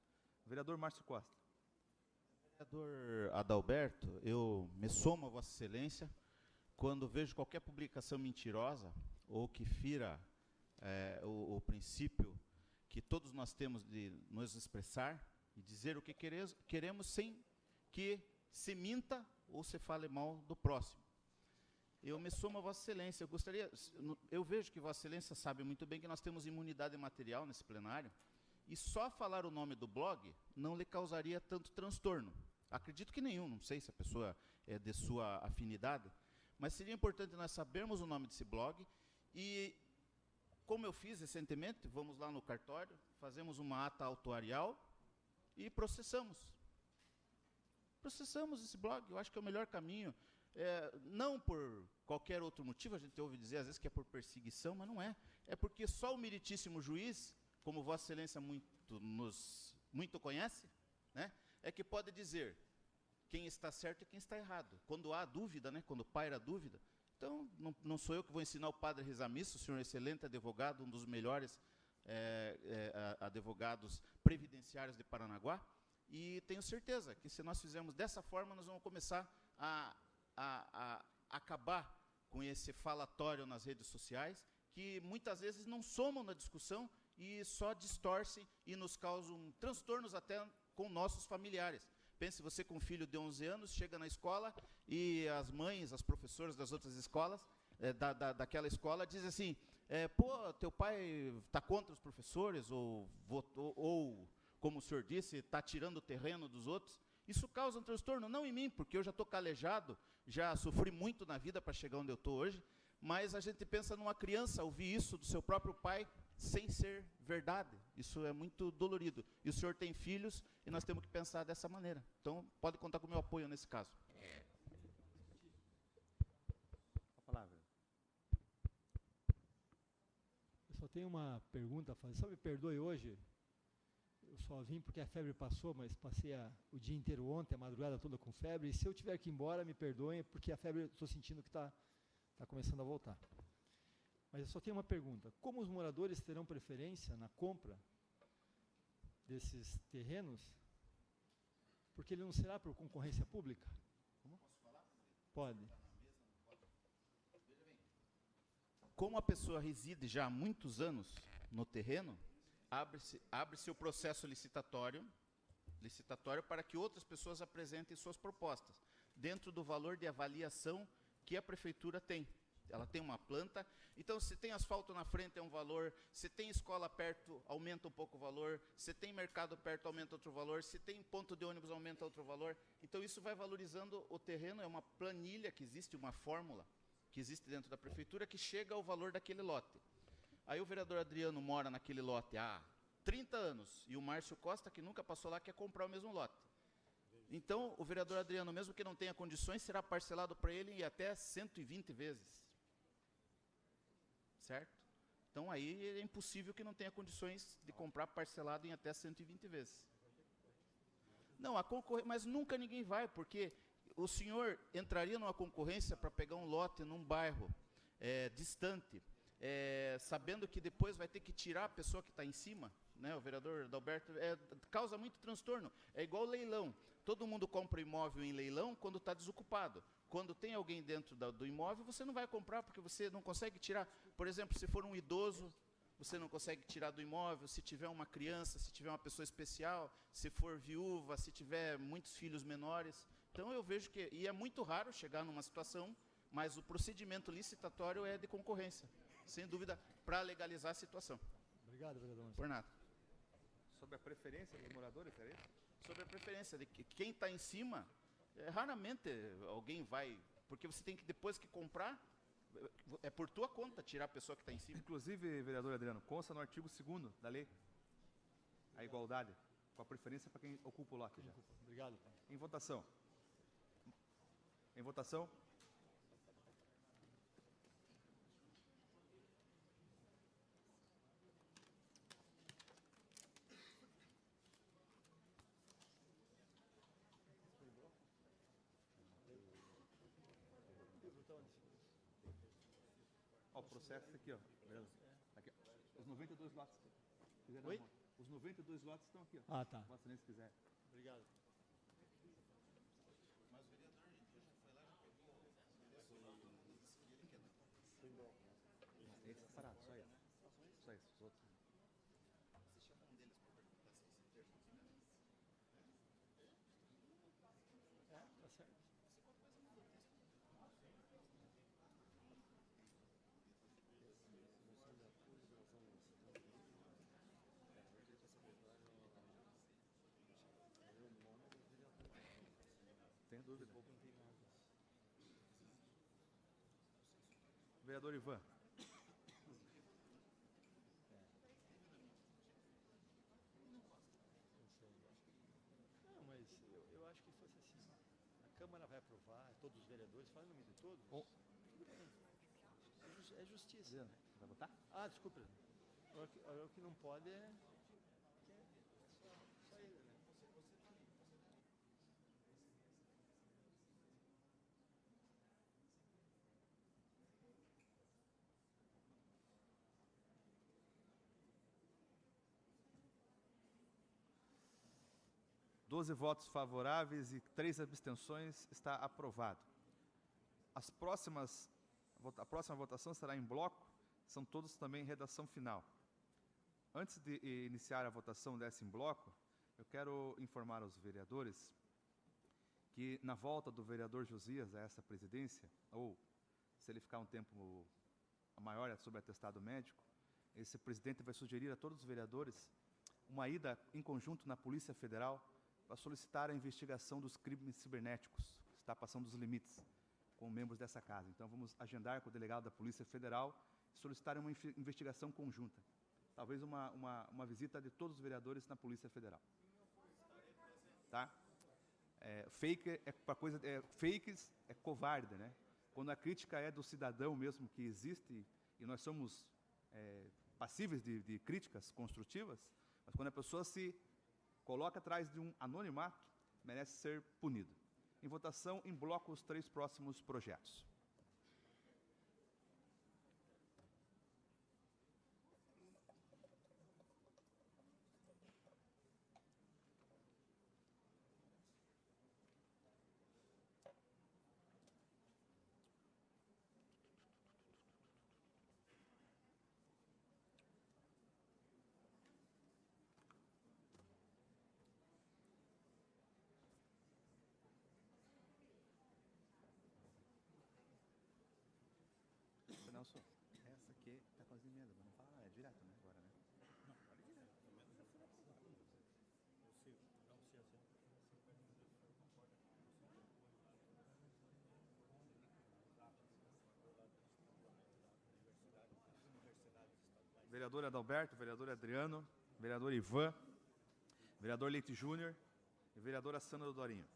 Vereador Márcio Costa. Vereador Adalberto, eu me somo a Vossa Excelência quando vejo qualquer publicação mentirosa ou que fira o princípio que todos nós temos de nos expressar e dizer o que queremos sem que se minta ou se fale mal do próximo. Eu me somo a Vossa Excelência. Eu vejo que Vossa Excelência sabe muito bem que nós temos imunidade material nesse plenário, e só falar o nome do blog não lhe causaria tanto transtorno. Acredito que nenhum, não sei se a pessoa é de sua afinidade, mas seria importante nós sabermos o nome desse blog, e, como eu fiz recentemente, vamos lá no cartório, fazemos uma ata autuarial e processamos. Processamos esse blog, eu acho que é o melhor caminho. Não por qualquer outro motivo, a gente ouve dizer às vezes que é por perseguição, mas não é. É porque só o meritíssimo juiz, como Vossa Excelência muito conhece, né, é que pode dizer quem está certo e quem está errado. Quando há dúvida, né, quando paira a dúvida. Então, não sou eu que vou ensinar o padre a rezar missa, o senhor é excelente advogado, um dos melhores advogados previdenciários de Paranaguá, e tenho certeza que se nós fizermos dessa forma, nós vamos começar a acabar com esse falatório nas redes sociais, que muitas vezes não somam na discussão e só distorcem e nos causam transtornos até com nossos familiares. Pense você com um filho de 11 anos, chega na escola e as mães, as professoras das outras escolas, daquela escola, dizem assim, teu pai está contra os professores, ou como o senhor disse, está tirando o terreno dos outros. Isso causa um transtorno, não em mim, porque eu já estou calejado, já sofri muito na vida para chegar onde eu estou hoje, mas a gente pensa numa criança ouvir isso do seu próprio pai sem ser verdade. Isso é muito dolorido. E o senhor tem filhos e nós temos que pensar dessa maneira. Então, pode contar com o meu apoio nesse caso. A palavra. Eu só tenho uma pergunta a fazer. Só me perdoe hoje. Eu só vim porque a febre passou, mas passei o dia inteiro ontem, a madrugada toda com febre. E se eu tiver que ir embora, me perdoem, porque a febre, estou sentindo que está começando a voltar. Mas eu só tenho uma pergunta. Como os moradores terão preferência na compra desses terrenos? Porque ele não será por concorrência pública? Posso falar? Pode. Como a pessoa reside já há muitos anos no terreno, abre-se o processo licitatório para que outras pessoas apresentem suas propostas, dentro do valor de avaliação que a prefeitura tem. Ela tem uma planta, então se tem asfalto na frente é um valor, se tem escola perto, aumenta um pouco o valor, se tem mercado perto, aumenta outro valor, se tem ponto de ônibus, aumenta outro valor. Então isso vai valorizando o terreno, é uma planilha que existe, uma fórmula que existe dentro da prefeitura que chega ao valor daquele lote. Aí o vereador Adriano mora naquele lote há 30 anos, e o Márcio Costa, que nunca passou lá, quer comprar o mesmo lote. Então, o vereador Adriano, mesmo que não tenha condições, será parcelado para ele em até 120 vezes. Certo? Então, aí é impossível que não tenha condições de comprar parcelado em até 120 vezes. Não, mas nunca ninguém vai, porque o senhor entraria numa concorrência para pegar um lote num bairro distante, sabendo que depois vai ter que tirar a pessoa que está em cima, né? O vereador Adalberto, causa muito transtorno. É igual leilão. Todo mundo compra imóvel em leilão quando está desocupado. Quando tem alguém dentro do imóvel, você não vai comprar, porque você não consegue tirar. Por exemplo, se for um idoso, você não consegue tirar do imóvel. Se tiver uma criança, se tiver uma pessoa especial, se for viúva, se tiver muitos filhos menores. Então, eu vejo que... E é muito raro chegar numa situação, mas o procedimento licitatório é de concorrência, sem dúvida, para legalizar a situação. Obrigado, vereador. Por nada. Sobre a preferência dos moradores, é isso? Sobre a preferência de quem está em cima, raramente alguém vai, porque você tem que, depois que comprar, é por tua conta tirar a pessoa que está em cima. Inclusive, vereador Adriano, consta no artigo 2º da lei a igualdade, com a preferência para quem ocupa o lote já. Obrigado, pai. Em votação. Em votação. Ó, o processo aqui, ó. Aqui, ó. Os 92 lotes. Oi? Os 92 lotes estão aqui, ó. Ah, tá. Vossa Excelência, se quiser. Obrigado. Mas o vereador já foi lá, já pegou Esse separado, só esse. Só esse, os outros. Você chama um deles para perguntar se esse termo Tá certo. Tem dúvida. Vereador Ivan. Não, mas eu acho que fosse assim. A Câmara vai aprovar, todos os vereadores, fala em nome de todos. Oh. Tudo bem. É justiça. Adriano, vai votar? Ah, desculpa. O que não pode é... Só ele, né? Doze votos favoráveis e 3 abstenções, está aprovado. A próxima votação será em bloco, são todos também em redação final. Antes de iniciar a votação dessa em bloco, eu quero informar aos vereadores que, na volta do vereador Josias a essa presidência, ou se ele ficar um tempo maior sob atestado médico, esse presidente vai sugerir a todos os vereadores uma ida em conjunto na Polícia Federal para solicitar a investigação dos crimes cibernéticos, que está passando dos limites com membros dessa casa. Então, vamos agendar com o delegado da Polícia Federal e solicitar uma investigação conjunta. Talvez uma visita de todos os vereadores na Polícia Federal. Tá? Fakes é covarde, né? Quando a crítica é do cidadão mesmo que existe, e nós somos passíveis de críticas construtivas, mas quando a pessoa se coloca atrás de um anonimato, merece ser punido. Em votação, em bloco, os 3 próximos projetos. Nelson, essa aqui está com as emendas, mas não fala nada, é direto, né, agora, né? Não, pode ir direto. Vereador Adalberto, vereador Adriano, vereador Ivan, vereador Leite Júnior e vereadora Sandra Dorinho.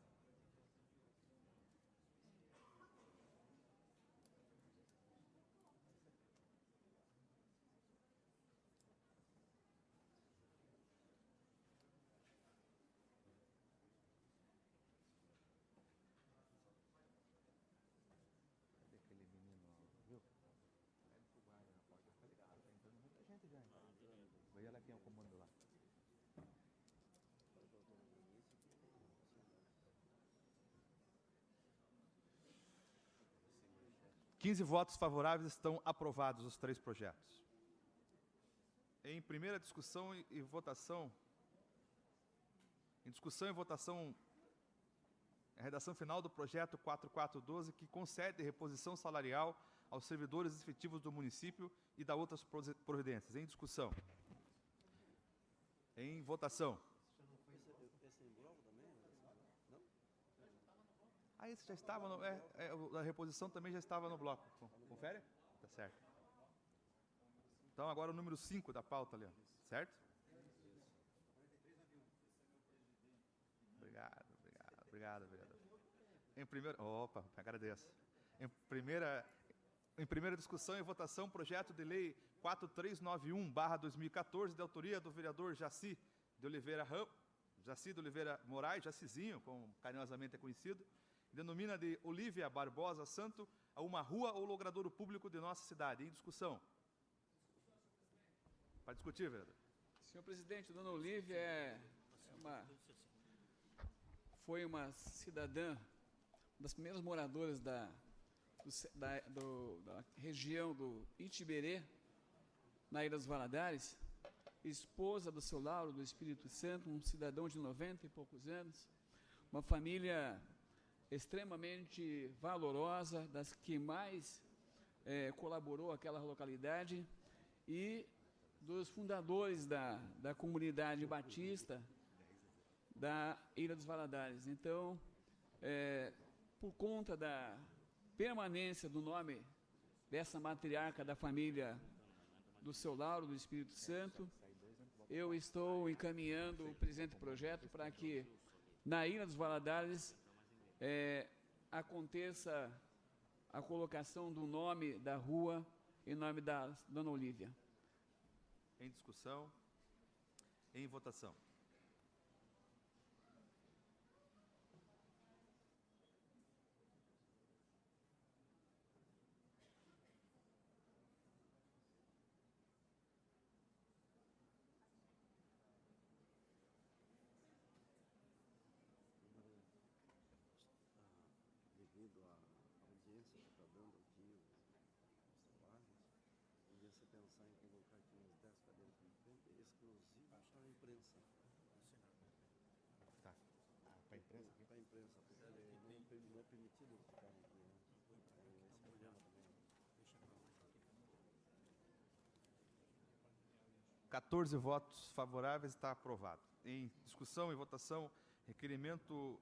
15 votos favoráveis, estão aprovados os 3 projetos. Em primeira discussão e votação, a redação final do projeto 4412, que concede reposição salarial aos servidores efetivos do município e da outras providências. Em discussão. Em votação. Ah, esse já estava no... a reposição também já estava no bloco. Confere? Tá certo. Então, agora o número 5 da pauta, Leandro. Certo? Obrigado, vereador. Agradeço. Em primeira discussão e votação, projeto de lei 4391/2014, de autoria do vereador Jaci de Oliveira Moraes, Jacizinho, como carinhosamente é conhecido, denomina de Olívia Barbosa Santo a uma rua ou logradouro público de nossa cidade. Em discussão. Para discutir, vereador. Senhor presidente, dona Olívia foi uma cidadã, uma das primeiras moradoras da região do Itiberê, na Ilha dos Valadares, esposa do seu Lauro, do Espírito Santo, um cidadão de 90 e poucos anos, uma família extremamente valorosa, das que mais colaborou aquela localidade, e dos fundadores da comunidade batista da Ilha dos Valadares. Então, por conta da permanência do nome dessa matriarca da família do seu Lauro, do Espírito Santo, eu estou encaminhando o presente projeto para que na Ilha dos Valadares aconteça a colocação do nome da rua em nome da dona Olívia. Em discussão. Em votação. Devido à audiência que está dando aqui os trabalhos, podia se pensar em colocar aqui uns 10 cadeiras de frente, exclusivo para a imprensa. Tá. Para a imprensa? Para a imprensa, porque não é permitido ficar aqui. Né? Esse problema também. 14 votos favoráveis, está aprovado. Em discussão e votação, requerimento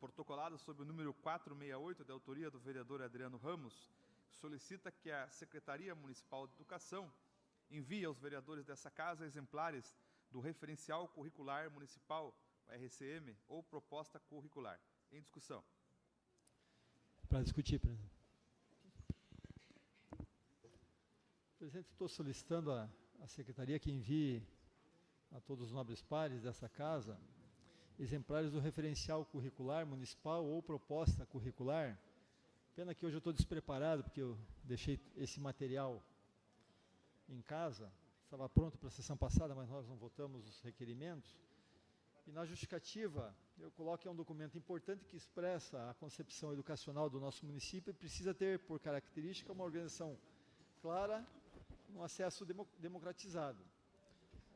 protocolado sob o número 468, da autoria do vereador Adriano Ramos, solicita que a Secretaria Municipal de Educação envie aos vereadores dessa casa exemplares do referencial curricular municipal, RCM, ou proposta curricular. Em discussão. Para discutir, presidente. Presidente, estou solicitando à Secretaria que envie a todos os nobres pares dessa casa exemplares do referencial curricular municipal ou proposta curricular. Pena que hoje eu estou despreparado, porque eu deixei esse material em casa, estava pronto para a sessão passada, mas nós não votamos os requerimentos. E na justificativa, eu coloco que é um documento importante que expressa a concepção educacional do nosso município e precisa ter, por característica, uma organização clara, um acesso democratizado.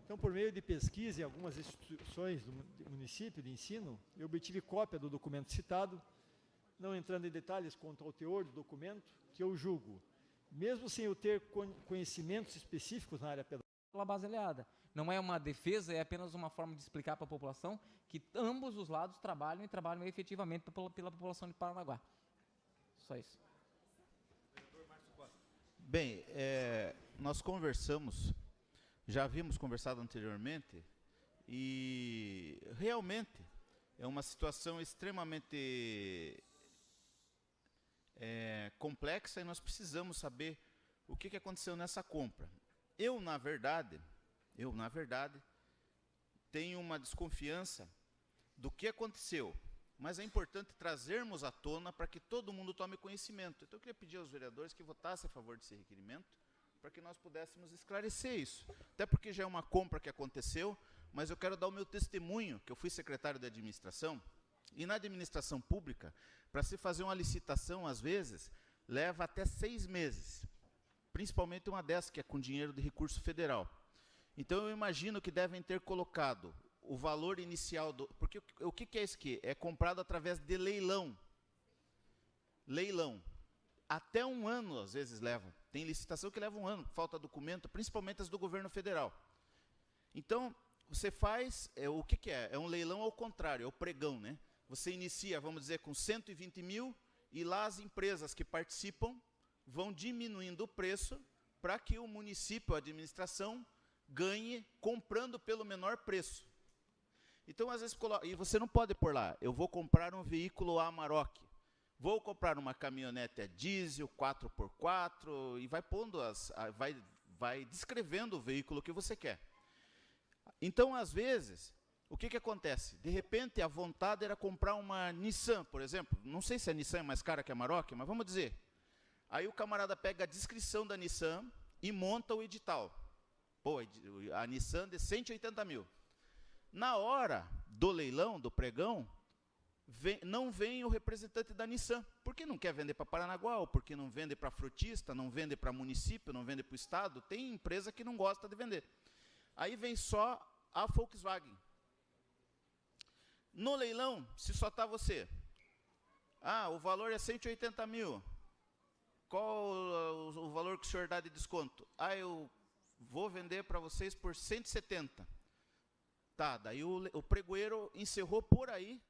Então, por meio de pesquisa em algumas instituições do município de ensino, eu obtive cópia do documento citado, não entrando em detalhes quanto ao teor do documento, que eu julgo, mesmo sem eu ter conhecimentos específicos na área pedagógica. Pela baseada. Não é uma defesa, é apenas uma forma de explicar para a população que ambos os lados trabalham e trabalham efetivamente pela população de Paranaguá. Só isso. Bem, nós conversamos, já havíamos conversado anteriormente, e realmente é uma situação extremamente complexa e nós precisamos saber o que aconteceu nessa compra. Eu, na verdade, tenho uma desconfiança do que aconteceu, mas é importante trazermos à tona para que todo mundo tome conhecimento. Então, eu queria pedir aos vereadores que votassem a favor desse requerimento, para que nós pudéssemos esclarecer isso. Até porque já é uma compra que aconteceu, mas eu quero dar o meu testemunho, que eu fui secretário de administração, e na administração pública, para se fazer uma licitação, às vezes, leva até 6 meses, principalmente uma dessas que é com dinheiro de recurso federal. Então, eu imagino que devem ter colocado o valor inicial do... Porque o que é isso aqui? É comprado através de leilão. Leilão. Até 1 ano, às vezes, levam. Tem licitação que leva 1 ano, falta documento, principalmente as do governo federal. Então, você faz... o que é? É um leilão ao contrário, é o pregão, né? Você inicia, vamos dizer, com 120 mil, e lá as empresas que participam vão diminuindo o preço para que o município, a administração, ganhe comprando pelo menor preço. Então, às vezes, e você não pode pôr lá, eu vou comprar um veículo Amarok, vou comprar uma caminhonete a diesel, 4x4, e vai pondo vai descrevendo o veículo que você quer. Então, às vezes, o que acontece? De repente, a vontade era comprar uma Nissan, por exemplo. Não sei se a Nissan é mais cara que a Amarok, mas vamos dizer. Aí o camarada pega a descrição da Nissan e monta o edital. Pô, a Nissan de 180 mil. Na hora do leilão, do pregão, não vem o representante da Nissan, porque não quer vender para Paranaguá, ou porque não vende para frutista, não vende para município, não vende para o estado. Tem empresa que não gosta de vender. Aí vem só a Volkswagen. No leilão, se só está você, o valor é 180 mil, qual o valor que o senhor dá de desconto? Eu vou vender para vocês por 170. Tá, daí o pregoeiro encerrou por aí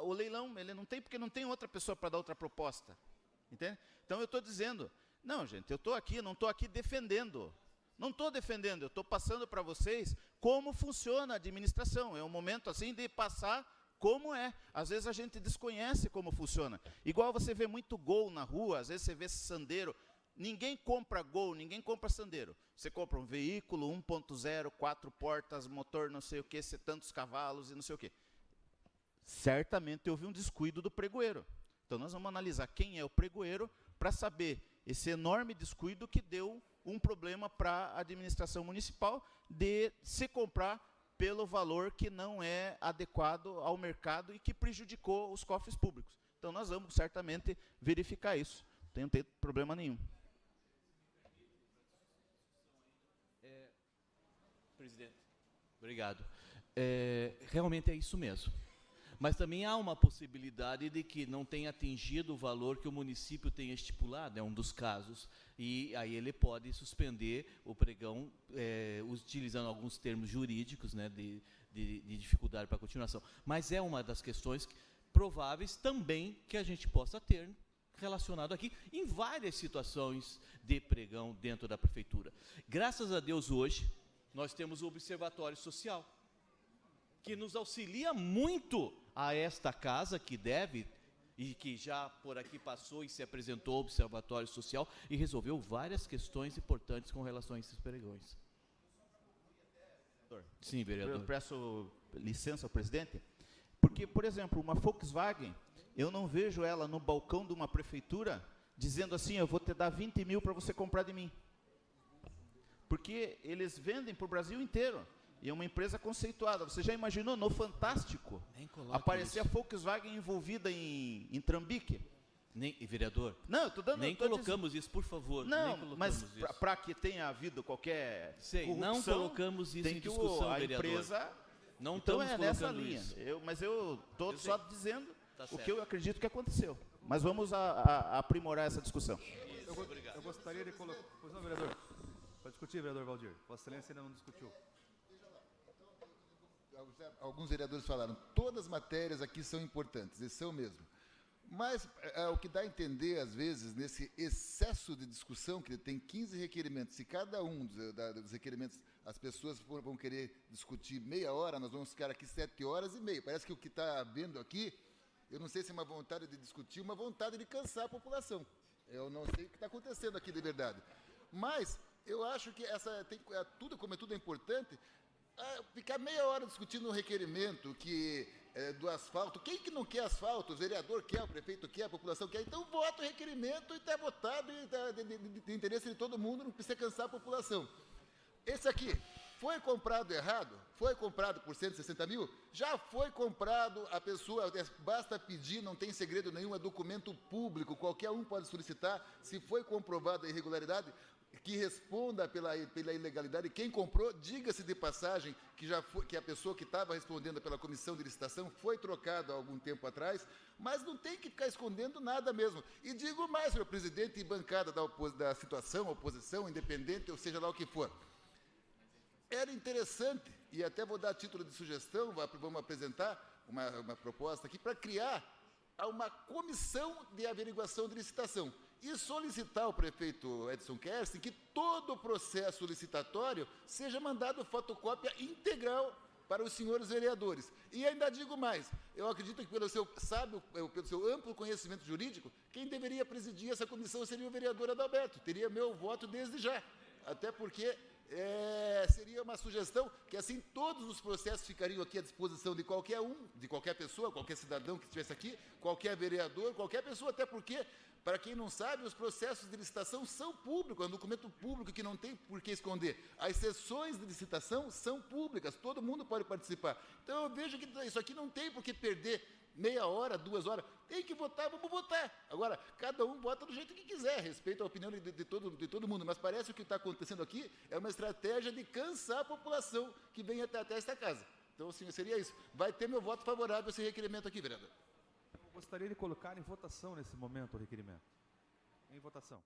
o leilão, ele não tem, porque não tem outra pessoa para dar outra proposta. Entende? Então eu estou dizendo, não, gente, eu estou aqui, não estou aqui defendendo. Não estou defendendo, eu estou passando para vocês como funciona a administração. É um momento assim de passar como é. Às vezes a gente desconhece como funciona. Igual você vê muito Gol na rua, às vezes você vê Sandero. Ninguém compra Gol, ninguém compra Sandero. Você compra um veículo 1.0, 4 portas, motor não sei o que, tantos cavalos e não sei o que. Certamente houve um descuido do pregoeiro. Então nós vamos analisar quem é o pregoeiro para saber esse enorme descuido que deu um problema para a administração municipal de se comprar pelo valor que não é adequado ao mercado e que prejudicou os cofres públicos. Então nós vamos certamente verificar isso. Não tem problema nenhum. Presidente, obrigado. Realmente é isso mesmo. Mas também há uma possibilidade de que não tenha atingido o valor que o município tenha estipulado, é um dos casos, e aí ele pode suspender o pregão, utilizando alguns termos jurídicos, né, de dificuldade para a continuação. Mas é uma das questões prováveis também que a gente possa ter relacionado aqui em várias situações de pregão dentro da prefeitura. Graças a Deus, hoje, nós temos o Observatório Social, que nos auxilia muito a esta casa, que deve, e que já por aqui passou e se apresentou ao Observatório Social, e resolveu várias questões importantes com relação a esses pregões. Sim, vereador. Eu peço licença ao presidente, porque, por exemplo, uma Volkswagen, eu não vejo ela no balcão de uma prefeitura dizendo assim, eu vou te dar 20 mil para você comprar de mim. Porque eles vendem para o Brasil inteiro. E é uma empresa conceituada. Você já imaginou no Fantástico aparecer a Volkswagen envolvida em Trambique? Vereador, não, nem colocamos isso, por favor. Não, mas para que tenha havido qualquer corrupção, não colocamos isso em discussão, a vereador. Empresa, não então estamos nessa colocando linha. isso. Mas eu estou só dizendo o que eu acredito que aconteceu. Mas vamos aprimorar essa discussão. Eu gostaria de colocar... Pois não, vereador. Pode discutir, vereador Valdir. Vossa Excelência ainda não discutiu. Alguns vereadores falaram, todas as matérias aqui são importantes, e são mesmo. Mas o que dá a entender, às vezes, nesse excesso de discussão, que tem 15 requerimentos, se cada um dos requerimentos as pessoas vão querer discutir meia hora, nós vamos ficar aqui 7h30. Parece que o que está havendo aqui, eu não sei se é uma vontade de discutir, uma vontade de cansar a população. Eu não sei o que está acontecendo aqui de verdade. Mas eu acho que como tudo é importante, ficar meia hora discutindo um requerimento do asfalto. Quem que não quer asfalto? O vereador quer, o prefeito quer, a população quer. Então vota o requerimento e está votado, de interesse de todo mundo, não precisa cansar a população. Esse aqui foi comprado errado? Foi comprado por 160 mil? Já foi comprado, a pessoa, basta pedir, não tem segredo nenhum, é documento público, qualquer um pode solicitar, se foi comprovada a irregularidade, que responda pela ilegalidade. Quem comprou, diga-se de passagem, que a pessoa que estava respondendo pela comissão de licitação foi trocada há algum tempo atrás, mas não tem que ficar escondendo nada mesmo. E digo mais, senhor presidente e bancada da situação, oposição, independente, ou seja lá o que for. Era interessante, e até vou dar título de sugestão, vamos apresentar uma proposta aqui, para criar uma comissão de averiguação de licitação e solicitar ao prefeito Edson Kerstin que todo o processo licitatório seja mandado fotocópia integral para os senhores vereadores. E ainda digo mais, eu acredito que pelo seu amplo conhecimento jurídico, quem deveria presidir essa comissão seria o vereador Adalberto, teria meu voto desde já, até porque seria uma sugestão que assim todos os processos ficariam aqui à disposição de qualquer um, de qualquer pessoa, qualquer cidadão que estivesse aqui, qualquer vereador, qualquer pessoa, até porque, para quem não sabe, os processos de licitação são públicos, é um documento público que não tem por que esconder. As sessões de licitação são públicas, todo mundo pode participar. Então eu vejo que isso aqui não tem por que perder meia hora, 2 horas, tem que votar, vamos votar. Agora, cada um vota do jeito que quiser, respeito a opinião de todo mundo, mas parece que o que está acontecendo aqui é uma estratégia de cansar a população que vem até esta casa. Então, assim, seria isso. Vai ter meu voto favorável a esse requerimento aqui, vereador. Eu gostaria de colocar em votação nesse momento o requerimento. Em votação.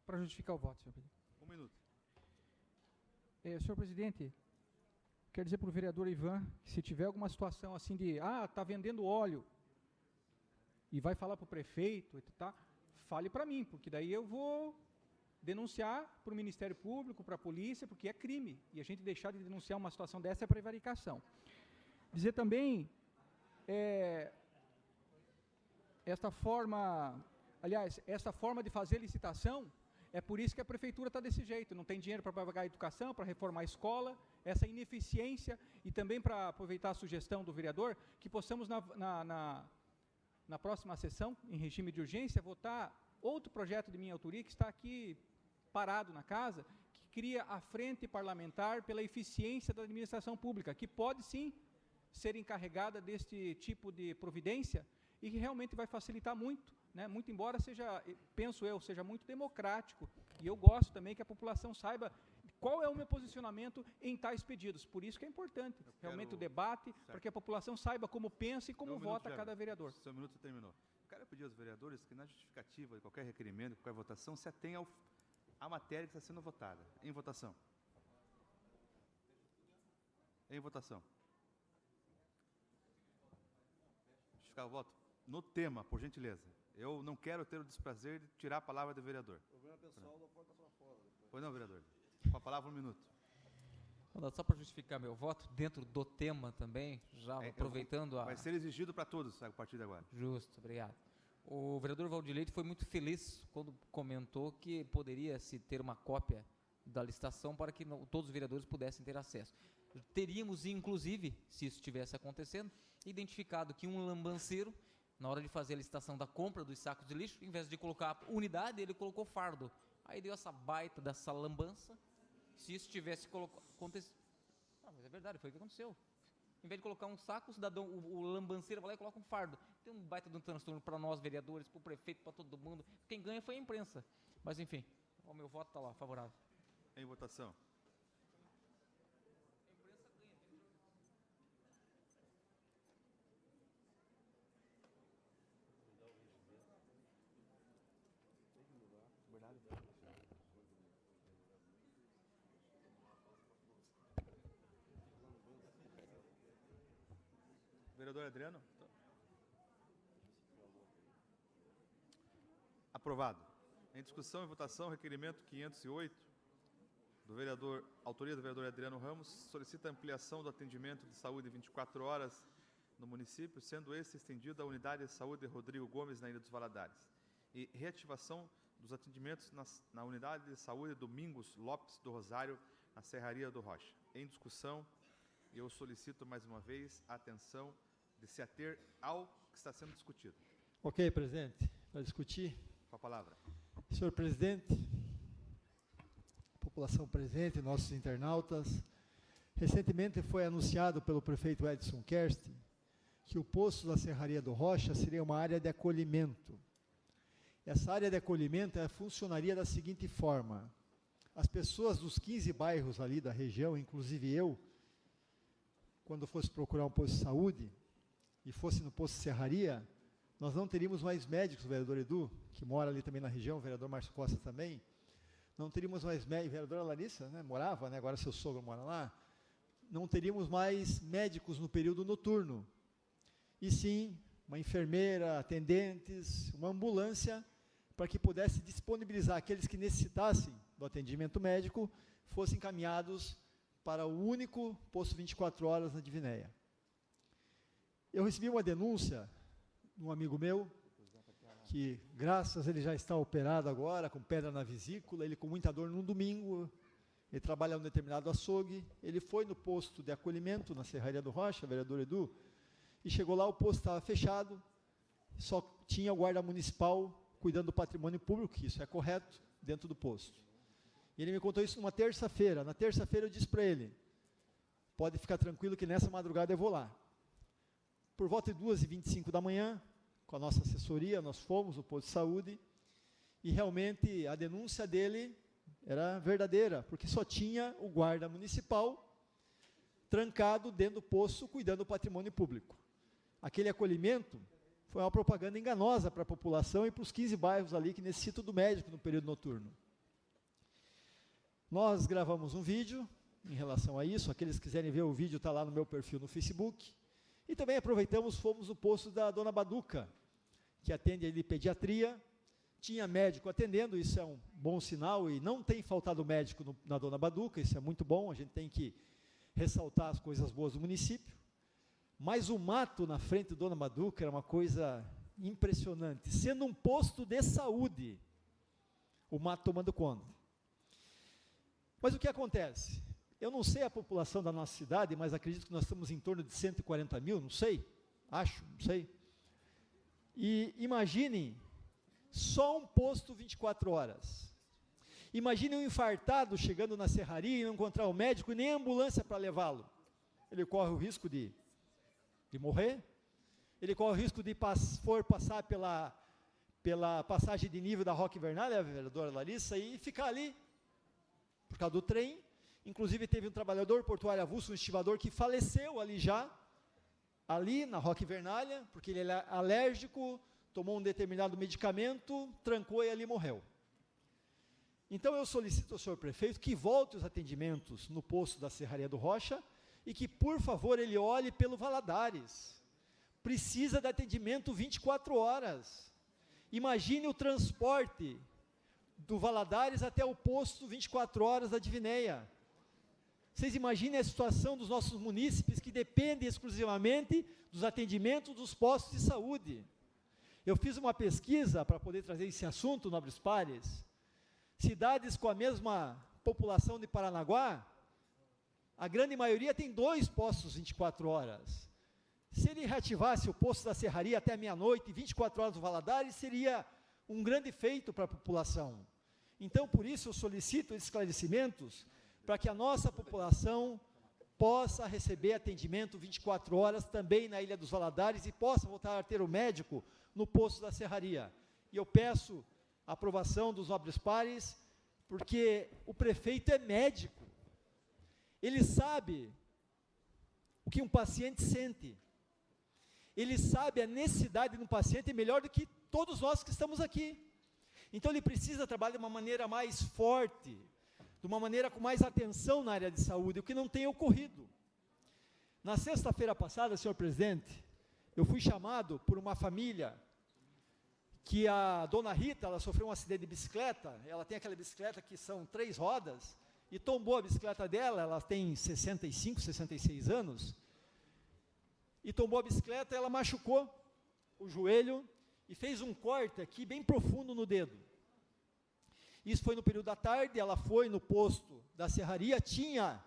Para justificar o voto, senhor presidente. 1 minuto. Senhor presidente, quero dizer para o vereador Ivan que se tiver alguma situação assim de, está vendendo óleo e vai falar para o prefeito, tá, fale para mim, porque daí eu vou denunciar para o Ministério Público, para a polícia, porque é crime. E a gente deixar de denunciar uma situação dessa é prevaricação. Dizer também, esta forma de fazer licitação, é por isso que a prefeitura está desse jeito, não tem dinheiro para pagar a educação, para reformar a escola, essa ineficiência, e também para aproveitar a sugestão do vereador, que possamos na próxima sessão, em regime de urgência, votar outro projeto de minha autoria, que está aqui parado na casa, que cria a Frente Parlamentar pela Eficiência da Administração Pública, que pode sim ser encarregada deste tipo de providência, e que realmente vai facilitar muito, né? Muito embora seja, penso eu, seja muito democrático, e eu gosto também que a população saiba qual é o meu posicionamento em tais pedidos. Por isso que é importante realmente o debate, para que a população saiba como pensa e como vota cada vereador. Seu minuto terminou. Eu quero pedir aos vereadores que na justificativa de qualquer requerimento, qualquer votação, se atenham à matéria que está sendo votada. Em votação. Em votação. Justificar o voto? No tema, por gentileza. Eu não quero ter o desprazer de tirar a palavra do vereador. Problema pessoal da porta para fora. Pois não, vereador. Com a palavra 1 minuto. Só para justificar meu voto, dentro do tema também, já aproveitando Vai ser exigido para todos a partir de agora. Justo, obrigado. O vereador Valdir Leite foi muito feliz quando comentou que poderia-se ter uma cópia da licitação para que todos os vereadores pudessem ter acesso. Teríamos, inclusive, se isso estivesse acontecendo, identificado que um lambanceiro, na hora de fazer a licitação da compra dos sacos de lixo, em vez de colocar unidade, ele colocou fardo. Aí deu essa baita dessa lambança. Se isso tivesse acontecido... mas é verdade, foi o que aconteceu. Em vez de colocar um saco, o cidadão, o lambanceiro vai lá e coloca um fardo. Tem um baita de um transtorno para nós, vereadores, para o prefeito, para todo mundo. Quem ganha foi a imprensa. Mas, enfim, o meu voto está lá, favorável. Em votação. Vereador Adriano? Aprovado. Em discussão e votação, requerimento 508, autoria do vereador Adriano Ramos, solicita ampliação do atendimento de saúde 24 horas no município, sendo esse estendido à unidade de saúde Rodrigo Gomes, na Ilha dos Valadares, e reativação dos atendimentos na unidade de saúde Domingos Lopes do Rosário, na Serraria do Rocha. Em discussão, eu solicito mais uma vez a atenção de se ater ao que está sendo discutido. Ok, presidente. Para discutir. Com a palavra. Senhor presidente, população presente, nossos internautas, recentemente foi anunciado pelo prefeito Edson Kersten que o posto da Serraria do Rocha seria uma área de acolhimento. Essa área de acolhimento funcionaria da seguinte forma: as pessoas dos 15 bairros ali da região, inclusive eu, quando fosse procurar um posto de saúde e fosse no posto de Serraria, nós não teríamos mais médicos, o vereador Edu, que mora ali também na região, o vereador Márcio Costa também, não teríamos mais médicos, a vereadora Larissa, né, morava, né, agora seu sogro mora lá, não teríamos mais médicos no período noturno, e sim uma enfermeira, atendentes, uma ambulância, para que pudesse disponibilizar aqueles que necessitassem do atendimento médico, fossem encaminhados para o único posto 24 horas na Divinéia. Eu recebi uma denúncia de um amigo meu, que graças a ele já está operado agora, com pedra na vesícula, ele com muita dor no domingo, ele trabalha em um determinado açougue, ele foi no posto de acolhimento, na Serraria do Rocha, vereador Edu, e chegou lá, o posto estava fechado, só tinha o guarda municipal cuidando do patrimônio público, que isso é correto, dentro do posto. E ele me contou isso numa terça-feira. Na terça-feira eu disse para ele, pode ficar tranquilo que nessa madrugada eu vou lá. Por volta de 2h25 da manhã, com a nossa assessoria, nós fomos ao posto de saúde, e realmente a denúncia dele era verdadeira, porque só tinha o guarda municipal trancado dentro do posto, cuidando do patrimônio público. Aquele acolhimento foi uma propaganda enganosa para a população e para os 15 bairros ali que necessitam do médico no período noturno. Nós gravamos um vídeo em relação a isso, aqueles que quiserem ver o vídeo está lá no meu perfil no Facebook, e também aproveitamos, fomos no posto da Dona Baduca, que atende ali pediatria, tinha médico atendendo, isso é um bom sinal, e não tem faltado médico na Dona Baduca, isso é muito bom, a gente tem que ressaltar as coisas boas do município, mas o mato na frente do Dona Baduca era uma coisa impressionante, sendo um posto de saúde, o mato tomando conta. Mas o que acontece? Eu não sei a população da nossa cidade, mas acredito que nós estamos em torno de 140 mil, não sei, não sei. E imaginem, só um posto 24 horas. Imagine um infartado chegando na serraria e não encontrar o médico e nem a ambulância para levá-lo. Ele corre o risco de morrer, ele corre o risco de passar pela passagem de nível da Roque Vernalha, a vereadora Larissa, e ficar ali, por causa do trem. Inclusive teve um trabalhador portuário avulso, um estivador, que faleceu ali na Roque Vernalha, porque ele era alérgico, tomou um determinado medicamento, trancou e ali morreu. Então eu solicito ao senhor prefeito que volte os atendimentos no posto da Serraria do Rocha e que, por favor, ele olhe pelo Valadares. Precisa de atendimento 24 horas. Imagine o transporte do Valadares até o posto 24 horas da Divinéia. Vocês imaginem a situação dos nossos munícipes que dependem exclusivamente dos atendimentos dos postos de saúde. Eu fiz uma pesquisa para poder trazer esse assunto, nobres pares. Cidades com a mesma população de Paranaguá, a grande maioria tem 2 postos 24 horas. Se ele reativasse o posto da Serraria até meia-noite, 24 horas do Valadares, seria um grande feito para a população. Então, por isso, eu solicito esclarecimentos para que a nossa população possa receber atendimento 24 horas também na Ilha dos Valadares e possa voltar a ter o médico no posto da Serraria. E eu peço a aprovação dos nobres pares, porque o prefeito é médico. Ele sabe o que um paciente sente. Ele sabe a necessidade de um paciente melhor do que todos nós que estamos aqui. Então ele precisa trabalhar de uma maneira mais forte, de uma maneira com mais atenção na área de saúde, o que não tem ocorrido. Na sexta-feira passada, senhor presidente, eu fui chamado por uma família que a dona Rita, ela sofreu um acidente de bicicleta, ela tem aquela bicicleta que são 3 rodas, e tombou a bicicleta dela, ela tem 65, 66 anos, e tombou a bicicleta, ela machucou o joelho e fez um corte aqui bem profundo no dedo. Isso foi no período da tarde, ela foi no posto da Serraria, tinha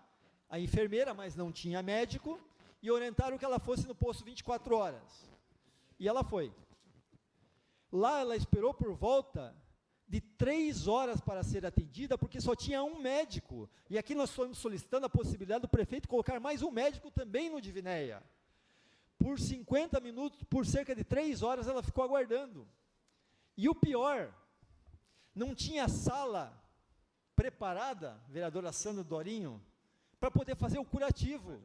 a enfermeira, mas não tinha médico, e orientaram que ela fosse no posto 24 horas. E ela foi. Lá ela esperou por volta de 3 horas para ser atendida, porque só tinha um médico. E aqui nós estamos solicitando a possibilidade do prefeito colocar mais um médico também no Divinéia. Por 50 minutos, por cerca de 3 horas, ela ficou aguardando. E o pior, não tinha sala preparada, vereadora Sandra Dorinho, para poder fazer o curativo.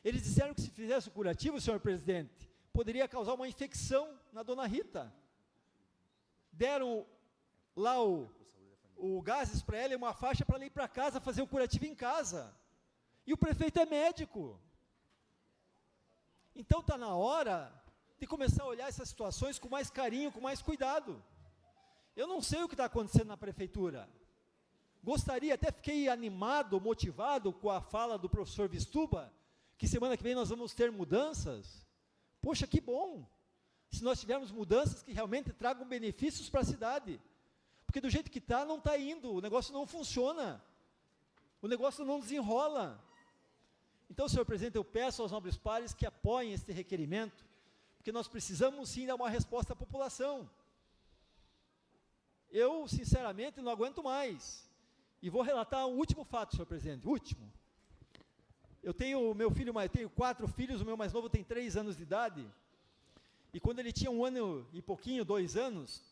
Eles disseram que se fizesse o curativo, senhor presidente, poderia causar uma infecção na dona Rita. Deram lá o gases para ela e uma faixa para ela ir para casa, fazer o curativo em casa. E o prefeito é médico. Então está na hora de começar a olhar essas situações com mais carinho, com mais cuidado. Eu não sei o que está acontecendo na prefeitura. Gostaria, até fiquei animado, motivado com a fala do professor Vistuba, que semana que vem nós vamos ter mudanças. Poxa, que bom! Se nós tivermos mudanças que realmente tragam benefícios para a cidade. Porque do jeito que está, não está indo, o negócio não funciona. O negócio não desenrola. Então, senhor presidente, eu peço aos nobres pares que apoiem este requerimento, porque nós precisamos sim dar uma resposta à população. Eu, sinceramente, não aguento mais. E vou relatar um último fato, senhor presidente, último. Eu tenho meu filho, tenho 4 filhos, o meu mais novo tem 3 anos de idade, e quando ele tinha 1 ano e pouquinho, 2 anos,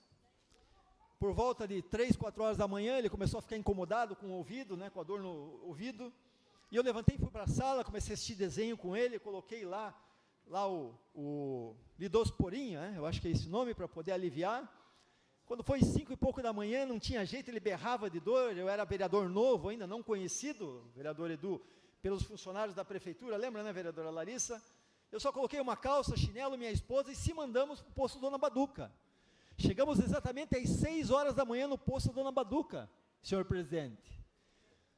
por volta de 3, 4 horas da manhã, ele começou a ficar incomodado com o ouvido, com a dor no ouvido, e eu levantei e fui para a sala, comecei a assistir desenho com ele, coloquei lá o lidosporin, eu acho que é esse nome, para poder aliviar. Quando foi 5 e pouco da manhã, não tinha jeito, ele berrava de dor, eu era vereador novo ainda, não conhecido, vereador Edu, pelos funcionários da prefeitura, lembra, né, vereadora Larissa? Eu só coloquei uma calça, chinelo, minha esposa, e se mandamos para o posto Dona Baduca. Chegamos exatamente às 6 horas da manhã no posto Dona Baduca, senhor presidente.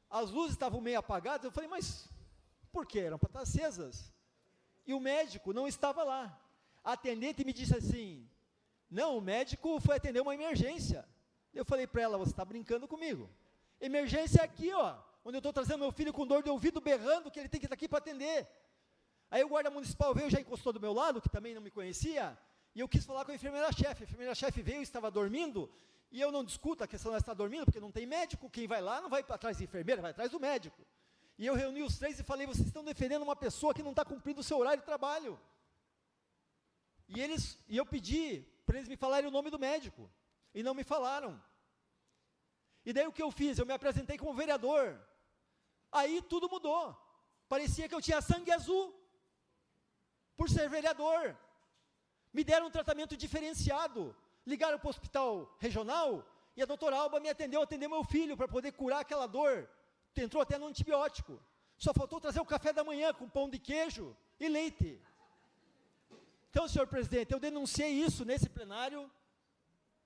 As luzes estavam meio apagadas, eu falei, mas por quê? Eram para estar acesas. E o médico não estava lá. A atendente me disse assim, não, o médico foi atender uma emergência. Eu falei para ela, você está brincando comigo. Emergência é aqui, ó, onde eu estou trazendo meu filho com dor de ouvido, berrando, que ele tem que estar aqui para atender. Aí o guarda municipal veio, já encostou do meu lado, que também não me conhecia, e eu quis falar com a enfermeira-chefe. A enfermeira-chefe veio, estava dormindo, e eu não discuto a questão dela estar dormindo, porque não tem médico, quem vai lá não vai atrás da enfermeira, vai atrás do médico. E eu reuni os 3 e falei, vocês estão defendendo uma pessoa que não está cumprindo o seu horário de trabalho. E eu pedi para eles me falarem o nome do médico, e não me falaram. E daí o que eu fiz? Eu me apresentei como vereador. Aí tudo mudou. Parecia que eu tinha sangue azul, por ser vereador. Me deram um tratamento diferenciado. Ligaram para o hospital regional, e a doutora Alba me atendeu meu filho, para poder curar aquela dor. Entrou até no antibiótico. Só faltou trazer o café da manhã, com pão de queijo e leite. Então, senhor presidente, eu denunciei isso nesse plenário,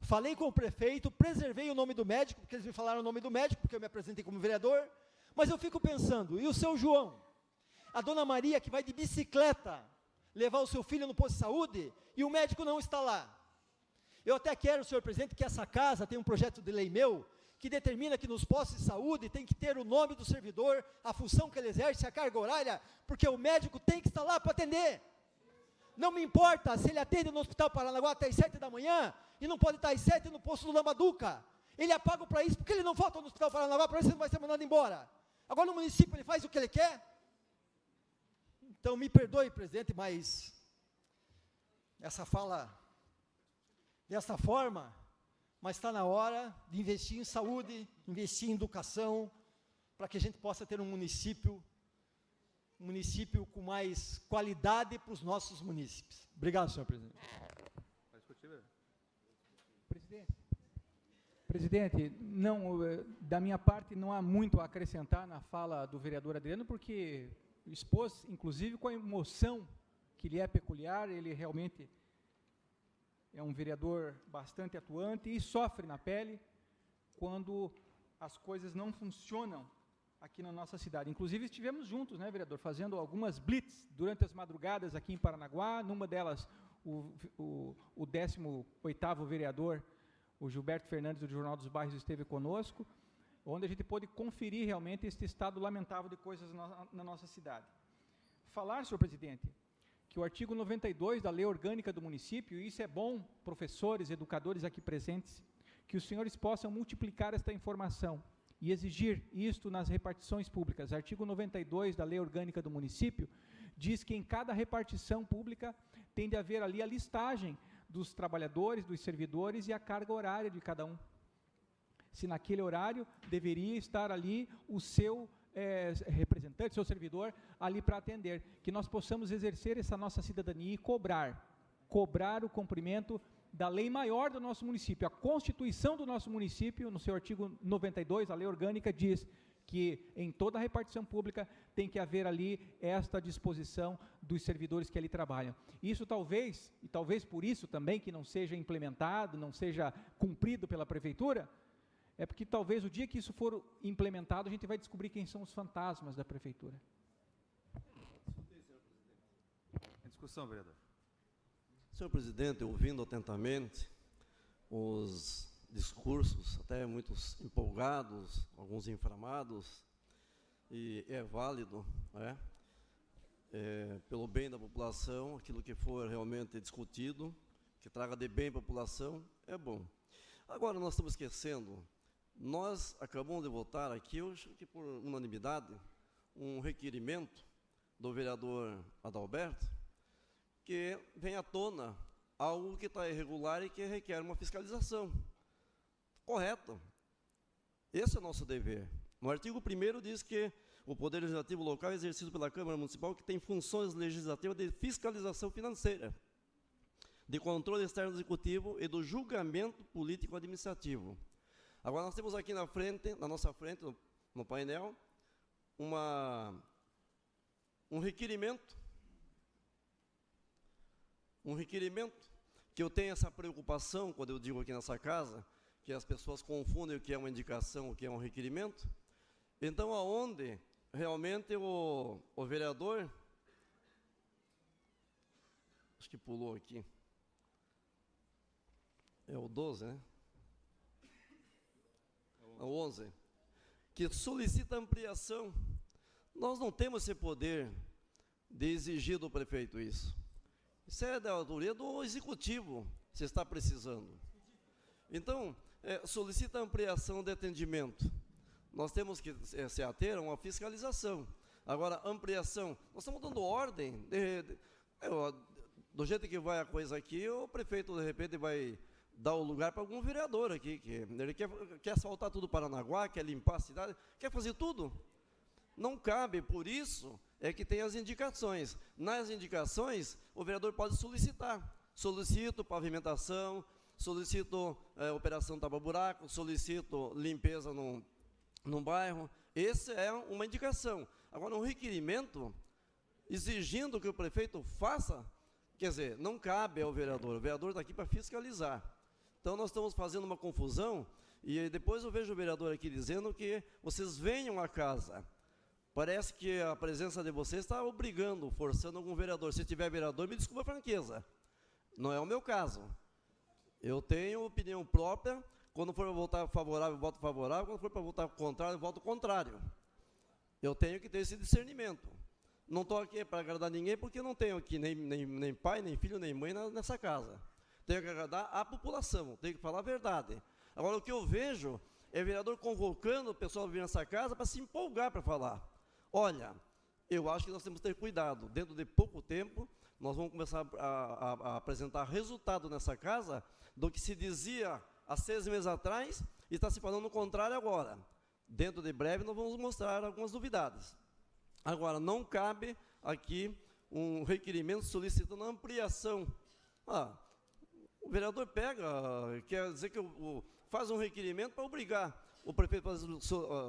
falei com o prefeito, preservei o nome do médico, porque eles me falaram o nome do médico, porque eu me apresentei como vereador, mas eu fico pensando, e o seu João? A dona Maria, que vai de bicicleta levar o seu filho no posto de saúde, e o médico não está lá. Eu até quero, senhor presidente, que essa casa tem um projeto de lei meu, que determina que nos postos de saúde tem que ter o nome do servidor, a função que ele exerce, a carga horária, porque o médico tem que estar lá para atender. Não me importa se ele atende no Hospital Paranaguá até às 7 da manhã, e não pode estar às 7 no posto do Lambaduca. Ele é pago para isso, porque ele não falta no Hospital Paranaguá, para isso ele não vai ser mandado embora. Agora no município ele faz o que ele quer. Então me perdoe, presidente, mas essa fala dessa forma, mas está na hora de investir em saúde, investir em educação, para que a gente possa ter um município com mais qualidade para os nossos munícipes. Obrigado, senhor presidente. Presidente, não, da minha parte não há muito a acrescentar na fala do vereador Adriano, porque expôs, inclusive, com a emoção que lhe é peculiar. Ele realmente é um vereador bastante atuante e sofre na pele quando as coisas não funcionam aqui na nossa cidade. Inclusive estivemos juntos, né, vereador, fazendo algumas blitz durante as madrugadas aqui em Paranaguá. Numa delas, o 18º vereador, o Gilberto Fernandes, do Jornal dos Bairros, esteve conosco, onde a gente pôde conferir realmente este estado lamentável de coisas na nossa cidade. Falar, senhor presidente, que o artigo 92 da Lei Orgânica do Município, e isso é bom, professores, educadores aqui presentes, que os senhores possam multiplicar esta informação e exigir isto nas repartições públicas. Artigo 92 da Lei Orgânica do Município diz que em cada repartição pública tem de haver ali a listagem dos trabalhadores, dos servidores e a carga horária de cada um. Se naquele horário deveria estar ali o seu representante, seu servidor, ali para atender, que nós possamos exercer essa nossa cidadania e cobrar o cumprimento da lei maior do nosso município. A Constituição do nosso município, no seu artigo 92, a lei orgânica, diz que em toda a repartição pública tem que haver ali esta disposição dos servidores que ali trabalham. Isso talvez, e talvez por isso também que não seja implementado, não seja cumprido pela prefeitura, é porque talvez o dia que isso for implementado, a gente vai descobrir quem são os fantasmas da prefeitura. Em discussão, vereador. Senhor presidente, ouvindo atentamente os discursos, até muitos empolgados, alguns inflamados, e é válido, pelo bem da população, aquilo que for realmente discutido, que traga de bem a população, é bom. Agora, nós estamos esquecendo, nós acabamos de votar aqui, eu acho que por unanimidade, um requerimento do vereador Adalberto, que vem à tona algo que está irregular e que requer uma fiscalização. Correto. Esse é o nosso dever. No artigo 1º diz que o Poder Legislativo local é exercido pela Câmara Municipal, que tem funções legislativas de fiscalização financeira, de controle externo executivo e do julgamento político-administrativo. Agora, nós temos aqui na nossa frente, no painel, um requerimento que eu tenho essa preocupação, quando eu digo aqui nessa casa, que as pessoas confundem o que é uma indicação, o que é um requerimento. Então, aonde realmente o vereador, acho que pulou aqui, é o 12, né? É o 11, que solicita ampliação. Nós não temos esse poder de exigir do prefeito isso. Isso é da autoria do executivo, se está precisando. Então, solicita ampliação de atendimento. Nós temos que se ater a uma fiscalização. Agora, ampliação, nós estamos dando ordem, do jeito que vai a coisa aqui, o prefeito, de repente, vai dar o lugar para algum vereador aqui, que ele quer asfaltar tudo Paranaguá, quer limpar a cidade, quer fazer tudo. Não cabe, por isso é que tem as indicações. Nas indicações, o vereador pode solicitar. Solicito pavimentação, solicito operação tapa-buraco, solicito limpeza num bairro. Essa é uma indicação. Agora, um requerimento exigindo que o prefeito faça, quer dizer, não cabe ao vereador. O vereador está aqui para fiscalizar. Então, nós estamos fazendo uma confusão, e depois eu vejo o vereador aqui dizendo que vocês venham à casa. Parece que a presença de vocês está obrigando, forçando algum vereador. Se tiver vereador, me desculpa a franqueza. Não é o meu caso. Eu tenho opinião própria. Quando for para votar favorável, eu voto favorável. Quando for para votar contrário, eu voto contrário. Eu tenho que ter esse discernimento. Não estou aqui para agradar ninguém, porque eu não tenho aqui nem pai, nem filho, nem mãe nessa casa. Tenho que agradar a população, tenho que falar a verdade. Agora, o que eu vejo é o vereador convocando o pessoal a vir nessa casa para se empolgar para falar. Olha, eu acho que nós temos que ter cuidado. Dentro de pouco tempo, nós vamos começar a apresentar resultado nessa casa do que se dizia há 6 meses atrás e está se falando o contrário agora. Dentro de breve, nós vamos mostrar algumas novidades. Agora, não cabe aqui um requerimento solicitando ampliação. O vereador quer dizer que faz um requerimento para obrigar o prefeito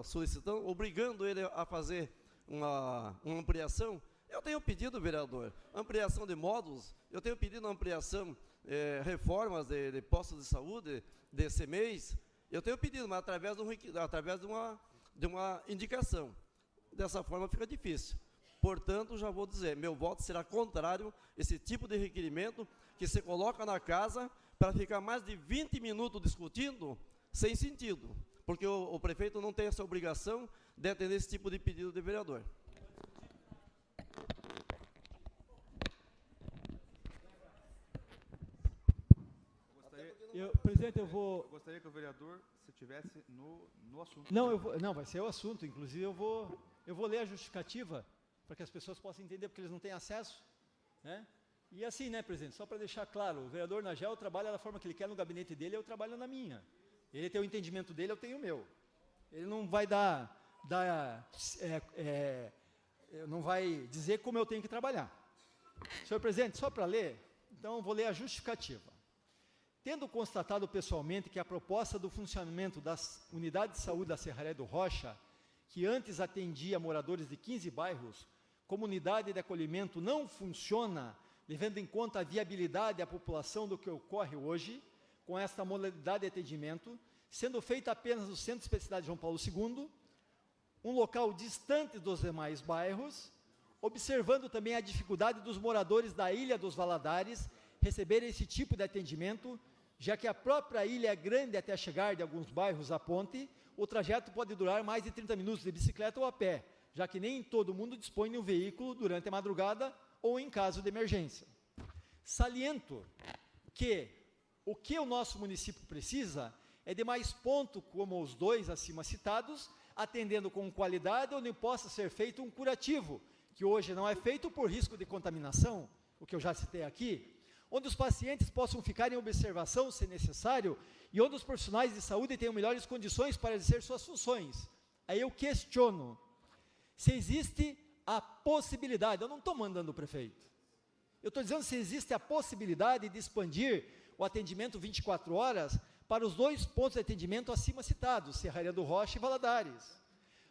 solicitando, obrigando ele a fazer uma ampliação. Eu tenho pedido, vereador, ampliação de módulos, eu tenho pedido ampliação, reformas de postos de saúde, de CMEs, eu tenho pedido, mas através de uma indicação. Dessa forma fica difícil. Portanto, já vou dizer, meu voto será contrário a esse tipo de requerimento que se coloca na casa para ficar mais de 20 minutos discutindo sem sentido, porque o prefeito não tem essa obrigação de atender esse tipo de pedido de vereador. Presidente, eu vou... Gostaria que o vereador se tivesse no assunto. Não, vai ser o assunto. Inclusive, eu vou ler a justificativa para que as pessoas possam entender, porque eles não têm acesso, né? E assim, né, presidente, só para deixar claro, o vereador Nagel trabalha da forma que ele quer no gabinete dele, eu trabalho na minha. Ele tem o entendimento dele, eu tenho o meu. Ele não vai não vai dizer como eu tenho que trabalhar. Senhor presidente, só para ler, então eu vou ler a justificativa. Tendo constatado pessoalmente que a proposta do funcionamento das unidades de saúde da Serraria do Rocha, que antes atendia moradores de 15 bairros, como unidade de acolhimento não funciona, levando em conta a viabilidade da população do que ocorre hoje, com esta modalidade de atendimento, sendo feita apenas no Centro de Especialidade João Paulo II, um local distante dos demais bairros, observando também a dificuldade dos moradores da Ilha dos Valadares receberem esse tipo de atendimento, já que a própria ilha é grande até chegar de alguns bairros à ponte, o trajeto pode durar mais de 30 minutos de bicicleta ou a pé, já que nem todo mundo dispõe de um veículo durante a madrugada ou em caso de emergência. Saliento que o que o nosso município precisa é de mais pontos como os 2 acima citados, atendendo com qualidade onde possa ser feito um curativo, que hoje não é feito por risco de contaminação, o que eu já citei aqui, onde os pacientes possam ficar em observação, se necessário, e onde os profissionais de saúde tenham melhores condições para exercer suas funções. Aí eu questiono se existe a possibilidade, eu não estou mandando o prefeito, eu estou dizendo se existe a possibilidade de expandir o atendimento 24 horas para os 2 pontos de atendimento acima citados, Serraria do Rocha e Valadares.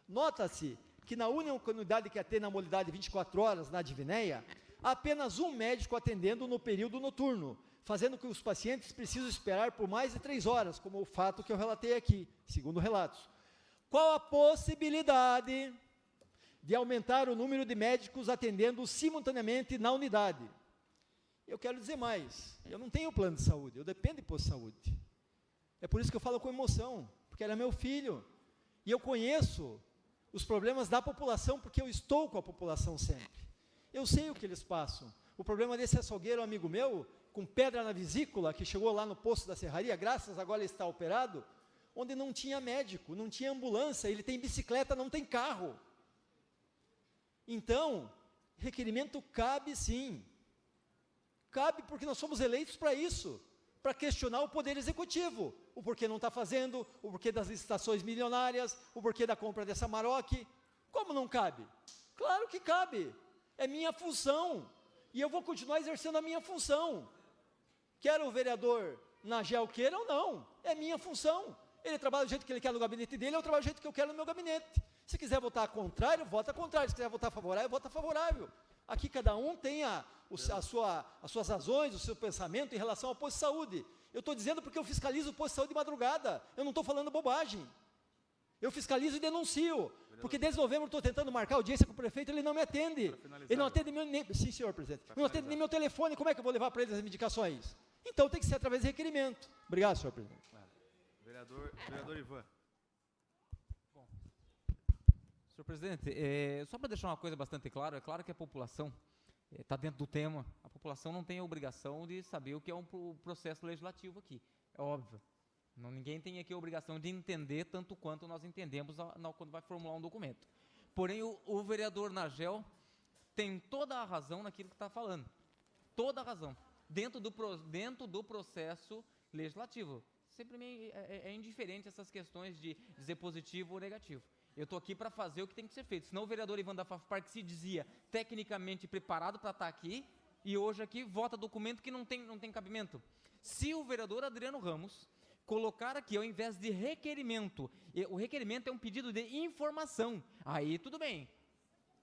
Nota-se que na única unidade que atende na modalidade 24 horas, na Divinéia, há apenas um médico atendendo no período noturno, fazendo com que os pacientes precisem esperar por mais de 3 horas, como o fato que eu relatei aqui, segundo relatos. Qual a possibilidade de aumentar o número de médicos atendendo simultaneamente na unidade? Eu quero dizer mais, eu não tenho plano de saúde, eu dependo de posto de saúde. É por isso que eu falo com emoção, porque era meu filho, e eu conheço os problemas da população, porque eu estou com a população sempre. Eu sei o que eles passam. O problema desse açougueiro, amigo meu, com pedra na vesícula, que chegou lá no posto da serraria, graças agora ele está operado, onde não tinha médico, não tinha ambulância, ele tem bicicleta, não tem carro. Então, requerimento cabe sim. Cabe porque nós somos eleitos para isso, para questionar o Poder Executivo, o porquê não está fazendo, o porquê das licitações milionárias, o porquê da compra dessa Maroc. Como não cabe? Claro que cabe, é minha função, e eu vou continuar exercendo a minha função. Quer o vereador Nagel queira ou não, é minha função. Ele trabalha do jeito que ele quer no gabinete dele, eu trabalho do jeito que eu quero no meu gabinete. Se quiser votar contrário, vota contrário, se quiser votar favorável, vota favorável. Aqui cada um tem as suas razões, o seu pensamento em relação ao posto de saúde. Eu estou dizendo porque eu fiscalizo o posto de saúde de madrugada, eu não estou falando bobagem. Eu fiscalizo e denuncio, porque desde novembro eu estou tentando marcar audiência com o prefeito, ele não me atende. Ele não atende sim, senhor presidente. Não atende nem meu telefone, como é que eu vou levar para ele as indicações? Então tem que ser através de requerimento. Obrigado, senhor presidente. Vereador Ivan. Bom, senhor presidente, só para deixar uma coisa bastante clara, é claro que a população está dentro do tema, a população não tem a obrigação de saber o que é um processo legislativo aqui, é óbvio. Ninguém tem aqui a obrigação de entender tanto quanto nós entendemos quando vai formular um documento. Porém, o vereador Nagel tem toda a razão naquilo que está falando, toda a razão, dentro do processo legislativo. Sempre é indiferente essas questões de dizer positivo ou negativo. Eu estou aqui para fazer o que tem que ser feito. Senão o vereador Ivan da FAFPAR, que se dizia tecnicamente preparado para estar aqui, e hoje aqui vota documento que não tem cabimento. Se o vereador Adriano Ramos colocar aqui, ao invés de requerimento, o requerimento é um pedido de informação, aí tudo bem.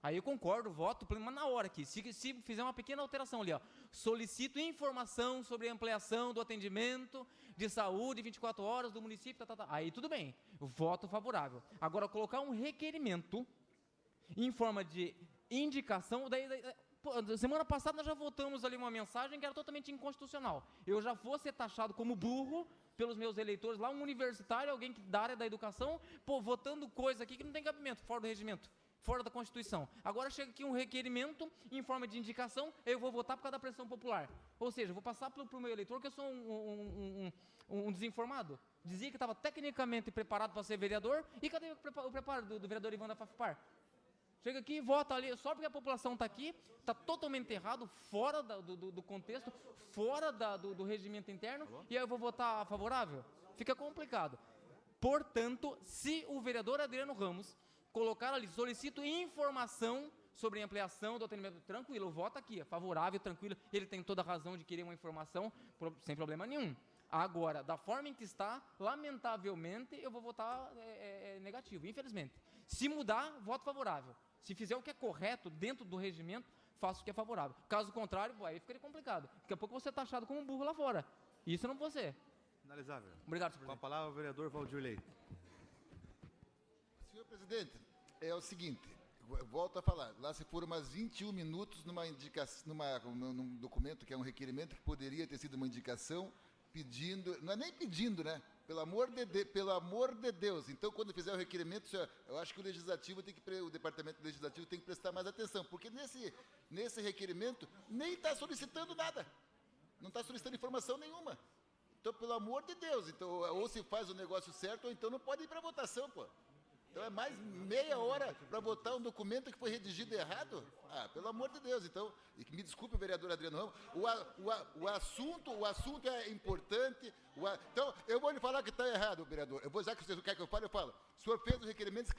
Aí eu concordo, voto, mas na hora aqui, se fizer uma pequena alteração ali, ó, solicito informação sobre a ampliação do atendimento de saúde 24 horas do município, aí tudo bem, voto favorável. Agora, colocar um requerimento em forma de indicação, semana passada nós já votamos ali uma mensagem que era totalmente inconstitucional. Eu já vou ser taxado como burro pelos meus eleitores lá, um universitário, alguém da área da educação, votando coisa aqui que não tem cabimento, fora do regimento. fora da Constituição. Agora chega aqui um requerimento em forma de indicação, eu vou votar por causa da pressão popular. Ou seja, eu vou passar para o meu eleitor que eu sou um desinformado. Dizia que estava tecnicamente preparado para ser vereador, e cadê o preparo do vereador Ivan da Fafipar? Chega aqui e vota ali, só porque a população está aqui, está totalmente errado, fora do contexto, fora do regimento interno, e aí eu vou votar favorável? Fica complicado. Portanto, se o vereador Adriano Ramos colocar ali, solicito informação sobre ampliação do atendimento, tranquilo, vota aqui, é favorável, tranquilo, ele tem toda a razão de querer uma informação, sem problema nenhum. Agora, da forma em que está, lamentavelmente, eu vou votar negativo, infelizmente. Se mudar, voto favorável. Se fizer o que é correto dentro do regimento, faço o que é favorável. Caso contrário, aí ficaria complicado. Daqui a pouco você está achado como um burro lá fora. Isso eu não vou ser. Finalizável. Obrigado, senhor presidente. Com a palavra, o vereador Valdir Leite. Senhor presidente, é o seguinte, volto a falar, lá se foram umas 21 minutos numa indicação, num documento que é um requerimento que poderia ter sido uma indicação pedindo, não é nem pedindo, né? Pelo amor de Deus. Então, quando fizer o requerimento, eu acho que o departamento legislativo tem que prestar mais atenção, porque nesse requerimento nem está solicitando nada, não está solicitando informação nenhuma. Então, pelo amor de Deus, então, ou se faz o negócio certo, ou então não pode ir para votação, pô. Então é mais meia hora para votar um documento que foi redigido errado? Ah, pelo amor de Deus. Então, me desculpe o vereador Adriano Ramos, o assunto é importante. Então, eu vou lhe falar que está errado, vereador. Eu vou, já que você quer que eu fale, eu falo. O senhor fez o requerimento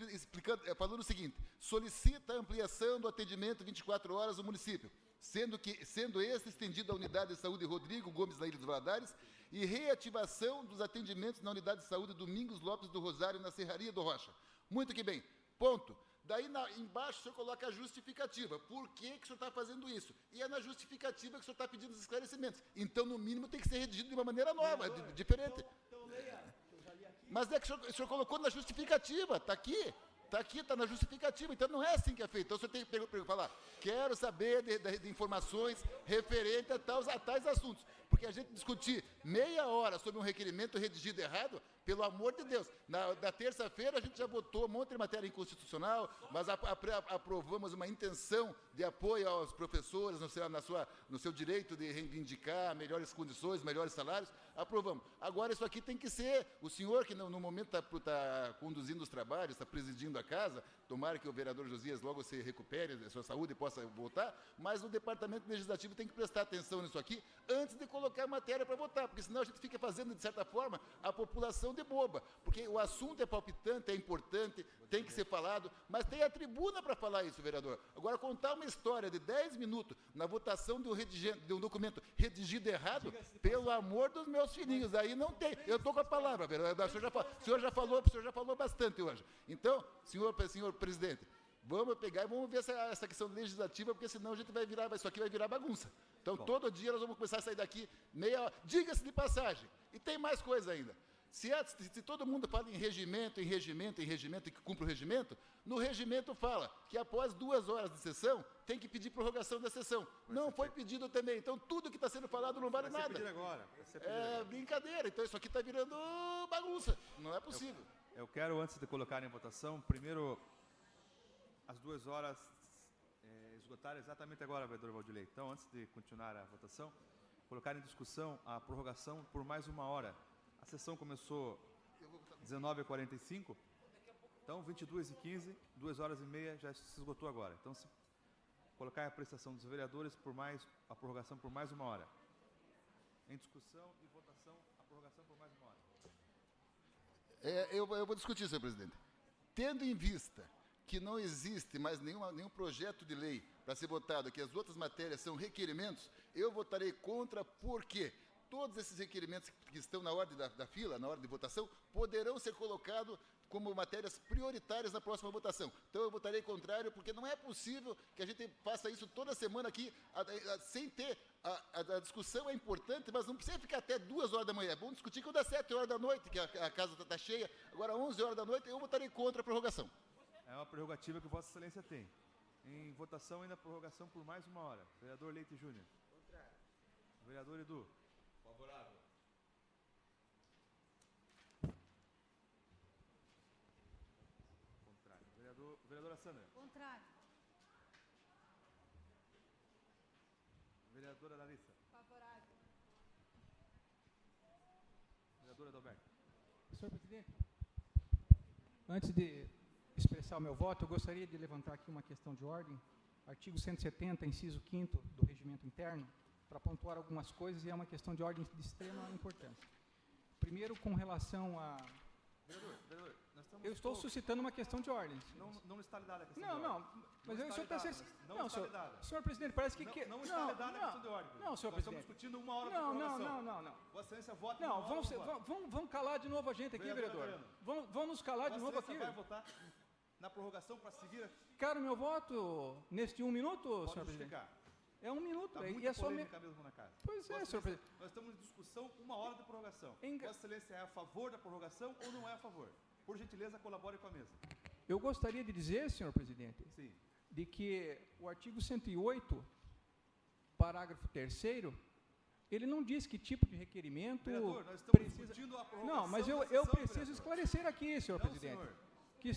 falando o seguinte: solicita a ampliação do atendimento 24 horas no município, sendo esse estendido à unidade de saúde Rodrigo Gomes na Ilha dos Valadares e reativação dos atendimentos na unidade de saúde Domingos Lopes do Rosário na Serraria do Rocha. Muito que bem. Ponto. Daí, embaixo, o senhor coloca a justificativa. Por que o senhor está fazendo isso? E é na justificativa que o senhor está pedindo os esclarecimentos. Então, no mínimo, tem que ser redigido de uma maneira nova, diferente. Mas é que o senhor colocou na justificativa. Está aqui. Está na justificativa. Então, não é assim que é feito. Então, o senhor tem que falar, quero saber de informações referentes a tais assuntos. Porque a gente discutir meia hora sobre um requerimento redigido errado, pelo amor de Deus. Na terça-feira a gente já votou um monte de matéria inconstitucional, mas aprovamos uma intenção de apoio aos professores no seu direito de reivindicar melhores condições, melhores salários. Aprovamos. Agora isso aqui tem que ser, o senhor que no momento está conduzindo os trabalhos, está presidindo a casa, tomara que o vereador Josias logo se recupere da sua saúde e possa voltar, mas o departamento legislativo tem que prestar atenção nisso aqui antes de colocar a matéria para votar, porque senão a gente fica fazendo, de certa forma, a população de boba, porque o assunto é palpitante, é importante, tem que ser falado, mas tem a tribuna para falar isso, vereador. Agora, contar uma história de 10 minutos na votação de um documento redigido errado, pelo amor dos meus filhinhos, aí não tem. Eu estou com a palavra, vereador. O senhor já falou bastante hoje. Então, senhor presidente, vamos pegar e vamos ver essa questão legislativa, porque senão isso aqui vai virar bagunça. Então, todo dia nós vamos começar a sair daqui meia hora. Diga-se de passagem, e tem mais coisa ainda. Se todo mundo fala em regimento, e que cumpre o regimento, no regimento fala que após 2 horas de sessão, tem que pedir prorrogação da sessão. Não foi pedido também. Então, tudo que está sendo falado não vale nada. É brincadeira. Então, isso aqui está virando bagunça. Não é possível. Eu quero, antes de colocar em votação, primeiro, as 2 horas esgotar exatamente agora, vereador Valdir Leite. Então, antes de continuar a votação, colocar em discussão a prorrogação por mais 1 hora. A sessão começou 19h45, então 22h15, 2 horas e meia já se esgotou agora. Então, se colocar a prestação dos vereadores a prorrogação por mais 1 hora. Em discussão e votação, a prorrogação por mais 1 hora. Eu vou discutir, senhor presidente. Tendo em vista que não existe mais nenhum projeto de lei para ser votado, que as outras matérias são requerimentos, eu votarei contra porque todos esses requerimentos que estão na ordem da fila, na ordem de votação, poderão ser colocados como matérias prioritárias na próxima votação. Então, eu votarei contrário, porque não é possível que a gente faça isso toda semana aqui, sem ter... A discussão é importante, mas não precisa ficar até 2 horas da manhã. É bom discutir quando é 7 horas da noite, que a casa está cheia. Agora, 11 horas da noite, eu votarei contra a prorrogação. É uma prerrogativa que Vossa Excelência tem. Em votação, ainda prorrogação por mais 1 hora. Vereador Leite Júnior. Contrário. Vereador Edu. Favorável. Contrário. Vereador Vereadora Sandra. Contrário. Vereadora Larissa. Favorável. Vereadora Adalberto. Senhor presidente, antes de expressar o meu voto, eu gostaria de levantar aqui uma questão de ordem. Artigo 170, inciso 5º do Regimento Interno, para pontuar algumas coisas, e é uma questão de ordem de extrema importância. Primeiro, com relação a... Vereador, nós estamos... Eu estou suscitando uma questão de ordem. Não está lhe dada a questão Não, de não, ordem. mas Não eu está só lhe dada, pensei... não está lhe dada. Senhor presidente, parece que... Não está lhe dada a questão de ordem. Não, senhor Nós presidente. estamos discutindo 1 hora de prorrogação. Vossa Excelência vota Não, em 1 hora. vamos calar de novo a gente aqui, vereador. Vamos nos calar de Vossa novo aqui. Excelência vai votar na prorrogação para seguir... Quero meu voto neste 1 minuto, Pode senhor presidente. justificar. É 1 minuto. Está E muita é só polêmica mesmo na casa. Pois Vossa é, senhor Excelência, presidente. nós estamos em discussão 1 hora de prorrogação. Vossa Excelência é a favor da prorrogação ou não é a favor? Por gentileza, colabore com a mesa. Eu gostaria de dizer, senhor presidente, Sim. de que o artigo 108, parágrafo 3º, ele não diz que tipo de requerimento Vereador, nós estamos discutindo a prorrogação. Não, mas eu da sessão, preciso vereador. esclarecer aqui, senhor Não, presidente. senhor. Que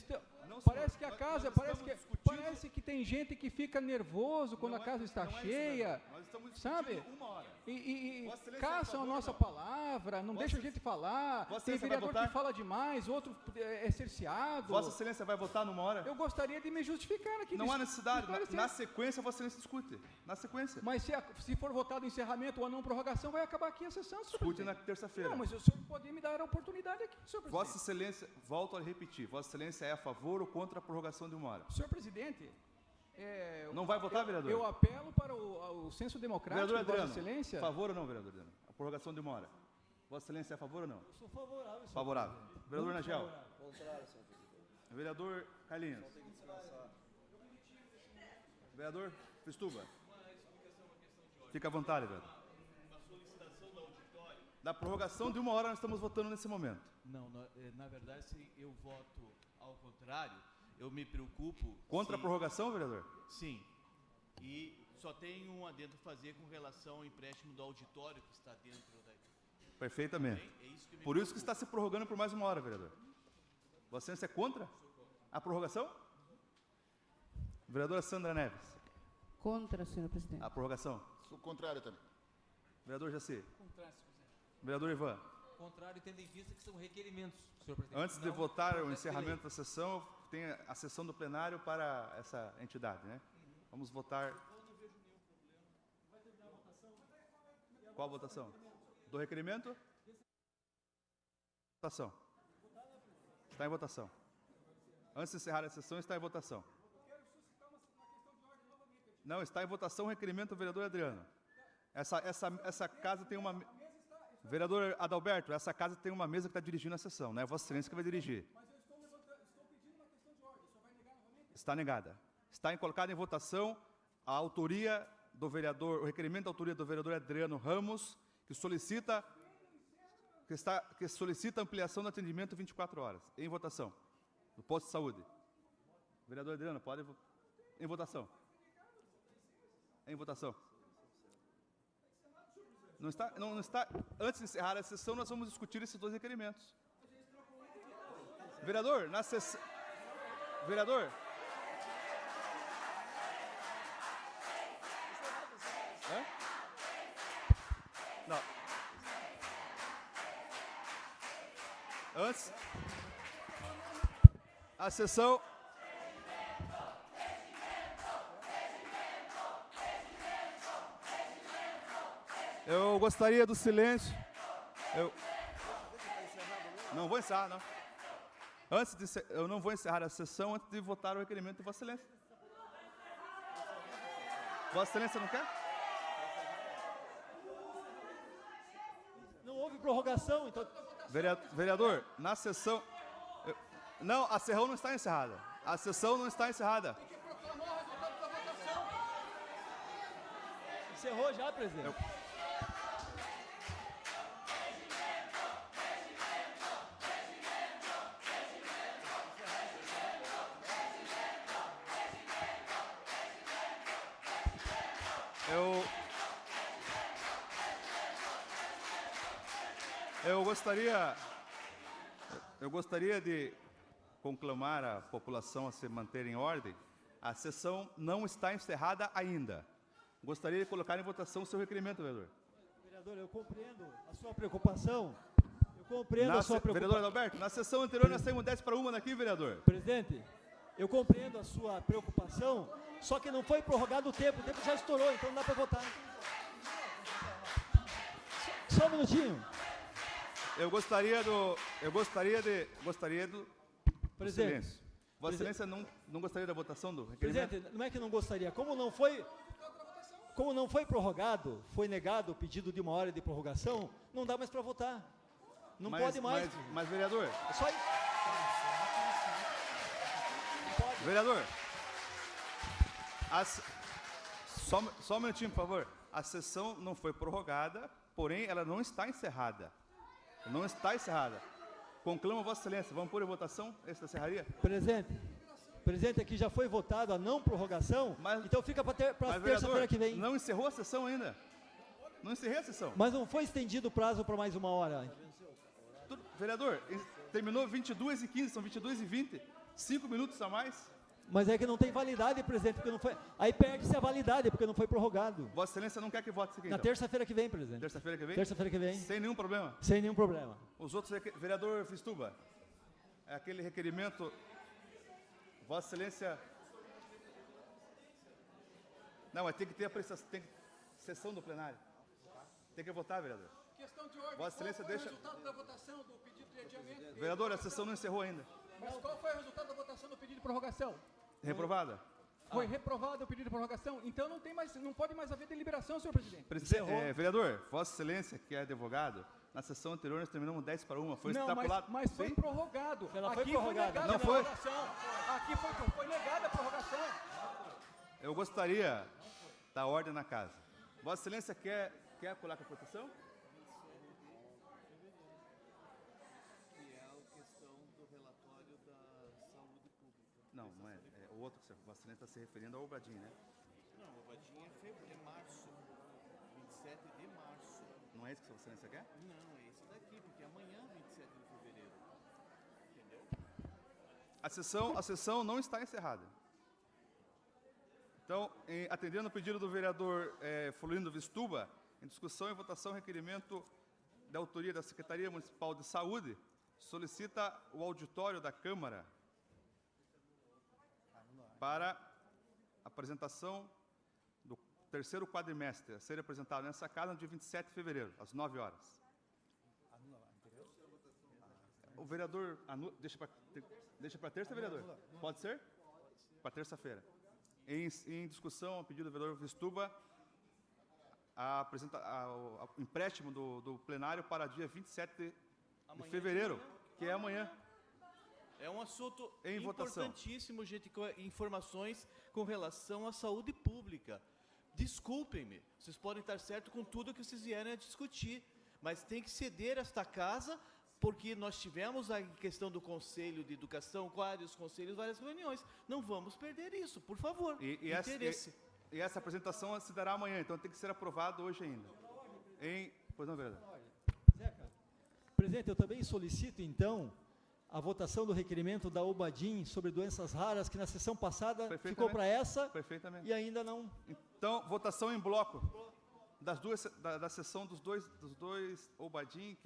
Não, parece senhor. que a Nós casa, estamos parece que tem gente que fica nervoso quando a casa está não é isso, cheia, vereador. Nós estamos discutindo sabe? 1 hora. E Vossa Excelência é a caçam a favor, nossa não? palavra, não Vossa deixa a Excelência- gente falar, Vossa tem Excelência vai vereador que votar? fala demais, outro é cerceado. Vossa Excelência vai votar numa hora? Eu gostaria de me justificar aqui. Não há necessidade. esclarecer. Na sequência, Vossa Excelência discute. Na sequência. Mas se for votado o encerramento ou a não prorrogação, vai acabar aqui a sessão, senhor Discute na presidente. terça-feira. Não, mas o senhor pode me dar a oportunidade aqui, senhor presidente. Vossa Excelência, volto a repetir, Vossa Excelência é a favor ou contra a prorrogação de 1 hora? Senhor presidente, Não vai votar, vereador? eu apelo para o senso democrático Vereador de Vossa Adriano, Excelência. favor ou não, vereador Adriano? A prorrogação de 1 hora. Vossa Excelência é a favor ou não? Eu sou favorável, senhor Favorável. presidente. Vereador Muito Nagel. favorável. Contrário, senhor presidente. Vereador Carlinhos. Vereador Cristuba. Fica à vontade, vereador. Da prorrogação de 1 hora nós estamos votando nesse momento. Não, na verdade, se eu voto ao contrário, eu me preocupo... Contra a prorrogação, vereador? Sim. E só tenho um adendo a fazer com relação ao empréstimo do auditório que está dentro da... Perfeitamente. É isso que me Por isso que está se prorrogando por mais 1 hora, vereador. Vossa Excelência é contra a prorrogação? Vereadora Sandra Neves. Contra, senhor presidente. A prorrogação. Sou contrário também. Vereador Jaci. Contrário, senhor presidente. Vereador Ivan. Contrário, tendo em vista que são requerimentos, senhor presidente. Antes de Não votar o projeto de encerramento da sessão, tem a sessão do plenário para essa entidade, né? Vamos votar. Qual a votação? Do requerimento? Votação. Está em votação. Antes de encerrar a sessão, está em votação. Não, está em votação o requerimento do vereador Adriano. Essa casa tem uma... Vereador Adalberto, essa casa tem uma mesa que está dirigindo a sessão, não é Vossa Excelência que vai dirigir. Mas eu estou pedindo uma questão de ordem. O senhor vai negar novamente? Está negada. Está colocada em votação a autoria do vereador, o requerimento da autoria do vereador Adriano Ramos, que solicita ampliação do atendimento 24 horas. Em votação. Do posto de saúde. Vereador Adriano, pode... Em votação. Em votação. Não está. Antes de encerrar a sessão, nós vamos discutir esses 2 requerimentos. Vereador, na sessão... Vereador... Hã? Não. Antes... A sessão... Eu gostaria do silêncio. Não vou encerrar, não. Eu não vou encerrar a sessão antes de votar o requerimento de Vossa Excelência. Vossa Excelência não quer? Não houve prorrogação, então... Vereador, na sessão... Não, a sessão não está encerrada. A sessão não está encerrada. Encerrou já, presidente. Eu gostaria de conclamar a população a se manter em ordem, a sessão não está encerrada ainda. Gostaria de colocar em votação o seu requerimento, vereador. Vereador, eu compreendo a sua preocupação. Eu compreendo a sua preocupação. Vereador Adalberto, na sessão anterior nós saímos 10-1 daqui, vereador. Presidente, eu compreendo a sua preocupação, só que não foi prorrogado o tempo já estourou, então não dá para votar. Só um minutinho. Eu gostaria do Presidente. silêncio. Vossa Excelência não gostaria da votação do requerimento? Presidente, não é que não gostaria, como não foi prorrogado, foi negado o pedido de 1 hora de prorrogação, não dá mais para votar. Não pode mais. Mas, vereador... É só isso. Vereador, só um minutinho, por favor. A sessão não foi prorrogada, porém ela não está encerrada. Não está encerrada. Conclamo Vossa Excelência. Vamos pôr em votação essa serraria? Presidente, aqui já foi votado a não prorrogação, então fica para terça-feira que vem. Não encerrou a sessão ainda. Não encerrei a sessão. Mas não foi estendido o prazo para mais 1 hora. Vereador, terminou 22h15, são 22h20. 5 minutos a mais. Mas é que não tem validade, presidente, porque não foi. Aí perde-se a validade, porque não foi prorrogado. Vossa Excelência não quer que vote isso aqui, Na então? terça-feira que vem, presidente. Terça-feira que vem? Terça-feira que vem. Sem nenhum problema? Sem nenhum problema. Os outros, vereador Vistuba, é aquele requerimento. Vossa Excelência. Não, mas tem que ter a prestação, tem sessão do plenário. Tem que votar, vereador. Questão de ordem. Vossa Excelência qual foi deixa. O resultado da votação do pedido de adiamento? Vereador, a sessão não encerrou ainda. Mas qual foi o resultado da votação do pedido de prorrogação? Reprovada? Foi reprovado o pedido de prorrogação, então não pode mais haver deliberação, senhor presidente. Vereador, Vossa Excelência, que é advogado, na sessão anterior nós terminamos 10-1, foi estipulado. Mas foi prorrogado. Ela Aqui foi prorrogada. foi negada Não a foi? prorrogação. Aqui foi negada a prorrogação. Eu gostaria da ordem na casa. Vossa Excelência quer colocar a proteção? Não é. O outro que Vossa Excelência está se referindo ao Obadim, né? Não, o Obadim é março. 27 de março. Não é isso que Vossa Excelência quer? Não, é esse daqui, porque amanhã é 27 de fevereiro. Entendeu? A sessão não está encerrada. Então, atendendo o pedido do vereador Florindo Vistuba, em discussão e votação, requerimento da autoria da Secretaria Municipal de Saúde, solicita o auditório da Câmara para apresentação do terceiro quadrimestre, a ser apresentado nessa casa no dia 27 de fevereiro, às 9 horas. O vereador deixa para terça, vereador? Pode ser? Para terça-feira. Em discussão, a pedido do vereador Vistuba, o empréstimo do plenário para dia 27 de fevereiro, que é amanhã. É um assunto votação. Importantíssimo, gente, com informações com relação à saúde pública. Desculpem-me, vocês podem estar certos com tudo que vocês vierem a discutir, mas tem que ceder esta casa, porque nós tivemos a questão do Conselho de Educação, vários conselhos, várias reuniões. Não vamos perder isso, por favor. Interesse. E essa apresentação se dará amanhã, então tem que ser aprovado hoje ainda. Pois não, vereador? Zeca, presidente, eu também solicito, então, a votação do requerimento da Obadim sobre doenças raras, que na sessão passada ficou para essa e ainda não. Então, votação em bloco da sessão dos dois Obadim,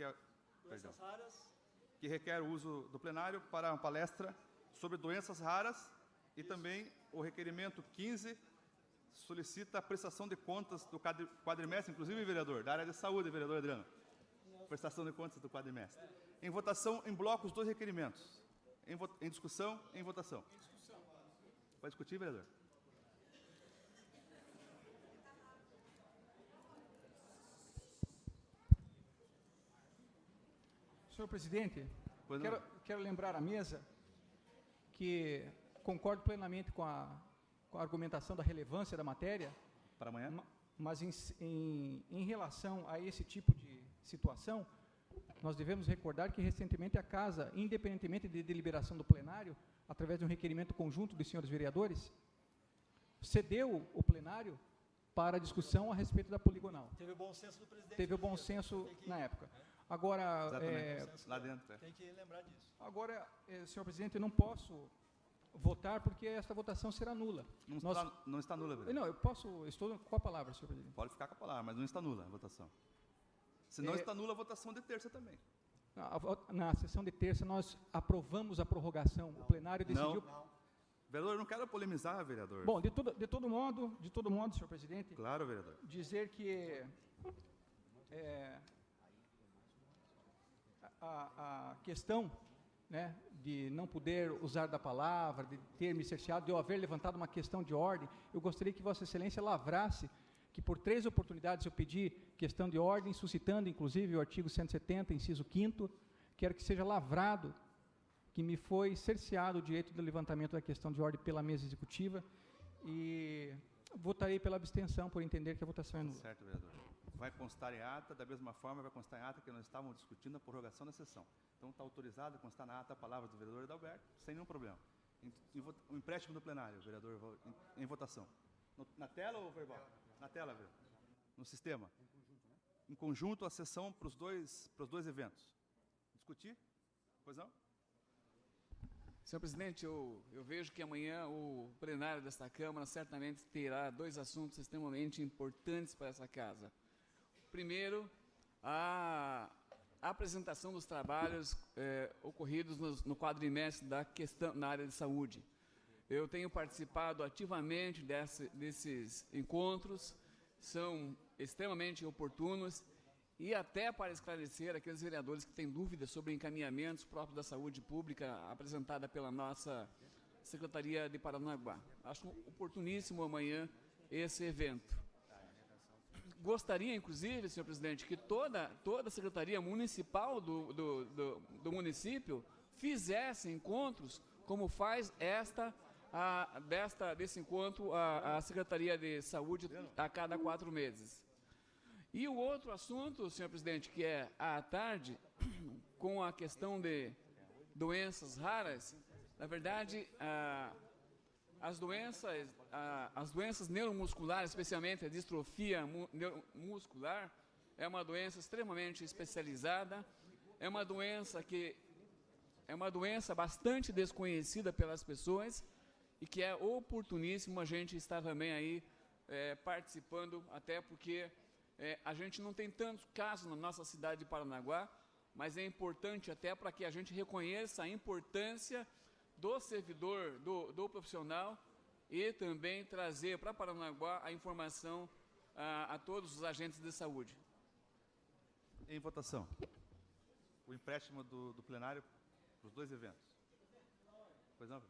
que requer o uso do plenário para uma palestra sobre doenças raras, e também o requerimento 15 solicita a prestação de contas do quadrimestre, inclusive, vereador, da área de saúde, vereador Adriano. Prestação de contas do quadrimestre. Em votação, em bloco, os dois requerimentos. Em discussão, em votação. Pode discutir, vereador? Senhor presidente, quero lembrar à mesa que concordo plenamente com a argumentação da relevância da matéria. Para amanhã? Mas em relação a esse tipo de situação, nós devemos recordar que recentemente a Casa, independentemente de deliberação do plenário, através de um requerimento conjunto dos senhores vereadores, cedeu o plenário para discussão a respeito da poligonal. Teve o bom senso do presidente. Teve o bom senso na época. Agora, Exatamente. Lá dentro. Tem que lembrar disso. Agora, senhor presidente, eu não posso votar porque esta votação será nula. Não está nula, vereador. Não, eu posso, estou com a palavra, senhor presidente. Pode ficar com a palavra, mas não está nula a votação. Se não está nula a votação de terça também. Na sessão de terça nós aprovamos a prorrogação. O plenário decidiu. Não. Vereador, eu não quero polemizar, vereador. Bom, de todo modo, senhor presidente. Claro, vereador. Dizer que a questão, né, de não poder usar da palavra, de ter me cerceado, de eu haver levantado uma questão de ordem, eu gostaria que Vossa Excelência lavrasse que por 3 oportunidades eu pedi questão de ordem, suscitando inclusive o artigo 170, inciso 5º, quero que seja lavrado que me foi cerceado o direito do levantamento da questão de ordem pela mesa executiva e votarei pela abstenção por entender que a votação é nula. Certo, vereador. Vai constar em ata, da mesma forma vai constar em ata que nós estávamos discutindo a prorrogação da sessão. Então está autorizado a constar na ata a palavra do vereador Adalberto, sem nenhum problema. O empréstimo do plenário, vereador, em votação. Na tela ou verbal? Na tela, vereador. No sistema. Em conjunto, a sessão para os dois eventos. Discutir? Pois não? Senhor presidente, eu vejo que amanhã o plenário desta Câmara certamente terá 2 assuntos extremamente importantes para essa casa. Primeiro, a apresentação dos trabalhos ocorridos no quadrimestre da questão na área de saúde. Eu tenho participado ativamente desses encontros, são extremamente oportunos e até para esclarecer aqueles vereadores que têm dúvidas sobre encaminhamentos próprios da saúde pública apresentada pela nossa Secretaria de Paranaguá. Acho oportuníssimo amanhã esse evento. Gostaria, inclusive, senhor presidente, que toda a Secretaria Municipal do município fizesse encontros como faz desse encontro a Secretaria de Saúde a cada 4 meses. E o outro assunto, senhor presidente, que é à tarde, com a questão de doenças raras, na verdade, as doenças neuromusculares, especialmente a distrofia muscular, é uma doença extremamente especializada, é uma doença bastante desconhecida pelas pessoas e que é oportuníssimo a gente estar também aí participando, até porque a gente não tem tantos casos na nossa cidade de Paranaguá, mas é importante até para que a gente reconheça a importância do servidor, do profissional e também trazer para Paranaguá a informação a todos os agentes de saúde. Em votação. O empréstimo do plenário para os 2 eventos. Pois não?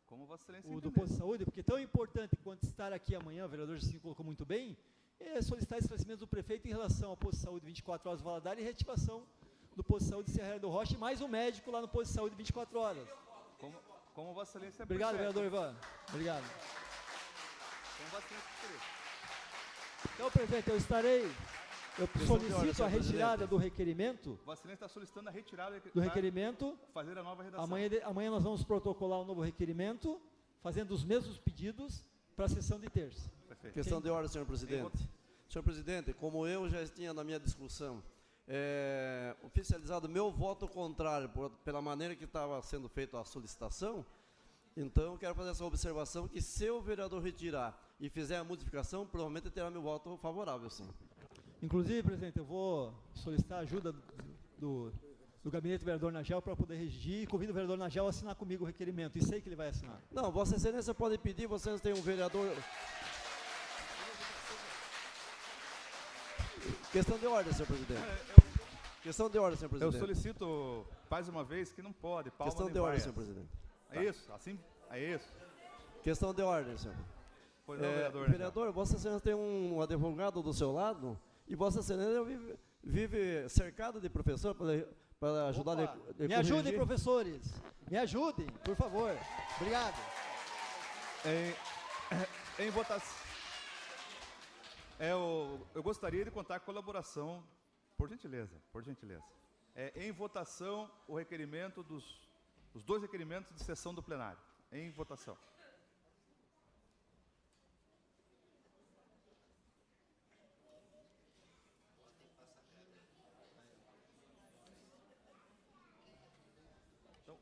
Como Vossa Excelência O entender. do posto de saúde, porque tão importante quanto estar aqui amanhã, o vereador Jacinto colocou muito bem, é solicitar esclarecimentos do prefeito em relação ao posto de saúde 24 horas Valadares e reativação do posto de saúde Serra do Rocha e mais um médico lá no posto de saúde 24 horas. Como Vossa Excelência Obrigado, percebe. vereador Ivan. Obrigado. Como Vossa Excelência percebe. Então, prefeito, eu solicito a retirada do requerimento. Vossa Excelência está solicitando a retirada Do requerimento. Fazer a nova redação. Amanhã nós vamos protocolar um novo requerimento, fazendo os mesmos pedidos para a sessão de terça. Perfeito. Questão de ordem, senhor presidente. Senhor presidente, como eu já tinha na minha discussão oficializado meu voto contrário pela maneira que estava sendo feita a solicitação, então eu quero fazer essa observação que se o vereador retirar e fizer a modificação, provavelmente terá meu voto favorável, sim. Inclusive, presidente, eu vou solicitar a ajuda do gabinete do vereador Nagel para poder redigir e convido o vereador Nagel a assinar comigo o requerimento, e sei que ele vai assinar. Não, Vossa Excelência pode pedir, vocês têm um vereador... Questão de ordem, senhor presidente. Questão de ordem, senhor presidente. Eu solicito, mais uma vez, que não pode. Questão de ordem, senhor presidente. É isso, assim, é isso. Questão de ordem, senhor. Pois não, vereador. Vereador, Vossa Excelência tem um advogado do seu lado e Vossa Excelência vive cercado de professor para ajudar a Me ajudem, professores. Me ajudem, por favor. Obrigado. Em votação. Eu gostaria de contar com a colaboração, por gentileza. Em votação, o requerimento os 2 requerimentos de sessão do plenário. Em votação.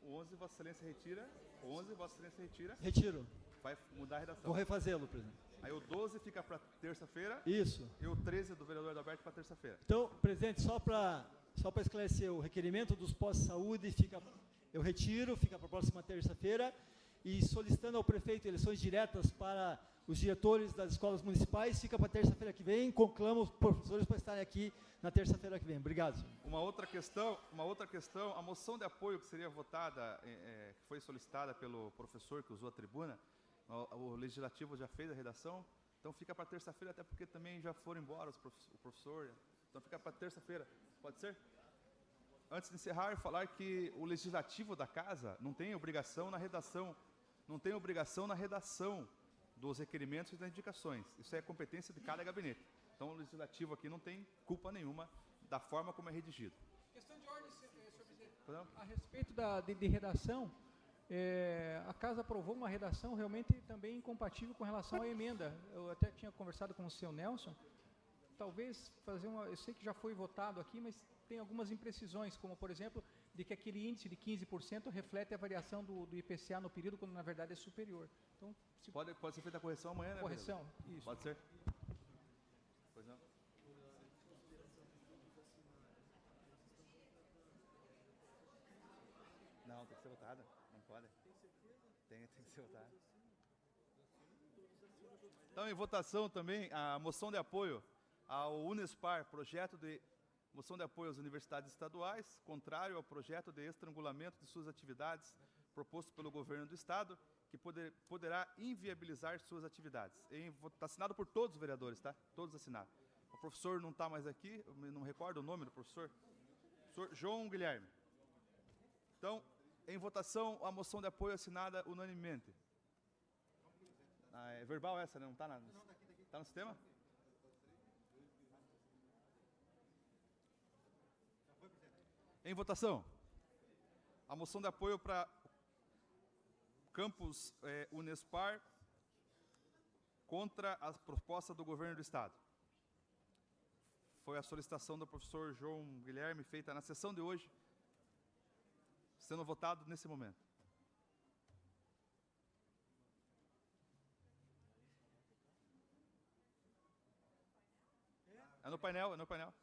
o 11 Vossa Excelência retira. O 11 Vossa Excelência retira. Retiro. Vai mudar a redação. Vou refazê-lo, presidente. Aí o 12 fica para terça-feira. Isso. E o 13 do vereador Adalberto para terça-feira. Então, presidente, só para esclarecer, o requerimento dos postos de saúde eu retiro, fica para a próxima terça-feira, e solicitando ao prefeito eleições diretas para os diretores das escolas municipais, fica para terça-feira que vem, conclamo os professores para estarem aqui na terça-feira que vem. Obrigado, senhor. Uma outra questão, a moção de apoio que seria votada, que foi solicitada pelo professor que usou a tribuna, o legislativo já fez a redação, então fica para terça-feira, até porque também já foram embora o professor, então fica para terça-feira, pode ser? Antes de encerrar, falar que o legislativo da casa não tem obrigação na redação, dos requerimentos e das indicações. Isso é competência de cada gabinete. Então o legislativo aqui não tem culpa nenhuma da forma como é redigido. Questão de ordem, senhor presidente. A respeito de redação, a casa aprovou uma redação realmente também incompatível com relação à emenda. Eu até tinha conversado com o senhor Nelson. Talvez fazer eu sei que já foi votado aqui, mas tem algumas imprecisões, como por exemplo, de que aquele índice de 15% reflete a variação do IPCA no período, quando na verdade é superior. Então, pode ser feita a correção amanhã, né? Correção, vereador? isso. Pode ser? Pois não. Não, tem que ser votada. Não pode. Tem que ser votada. Então, em votação também, a moção de apoio ao Unespar, projeto de moção de apoio às universidades estaduais, contrário ao projeto de estrangulamento de suas atividades proposto pelo governo do Estado, que poderá inviabilizar suas atividades. Está assinado por todos os vereadores, tá? Todos assinados. O professor não está mais aqui, eu não recordo o nome do professor. Professor João Guilherme. Então, em votação, a moção de apoio assinada unanimemente. É verbal essa, né? Não está tá no sistema? Em votação, a moção de apoio para campus Unespar contra a proposta do governo do Estado. Foi a solicitação do professor João Guilherme, feita na sessão de hoje, sendo votado nesse momento. É no painel, é no painel.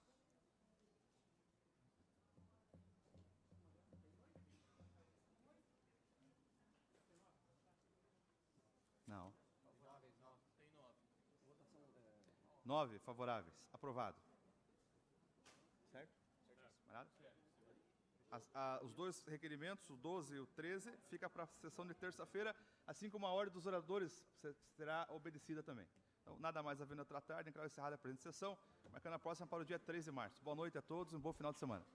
Não. 9 favoráveis. Aprovado. Certo? Os dois requerimentos, o 12 e o 13, fica para a sessão de terça-feira, assim como a ordem dos oradores será obedecida também. Então, nada mais havendo a tratar, declaro encerrada a presente sessão, marcando a próxima para o dia 3 de março. Boa noite a todos e um bom final de semana.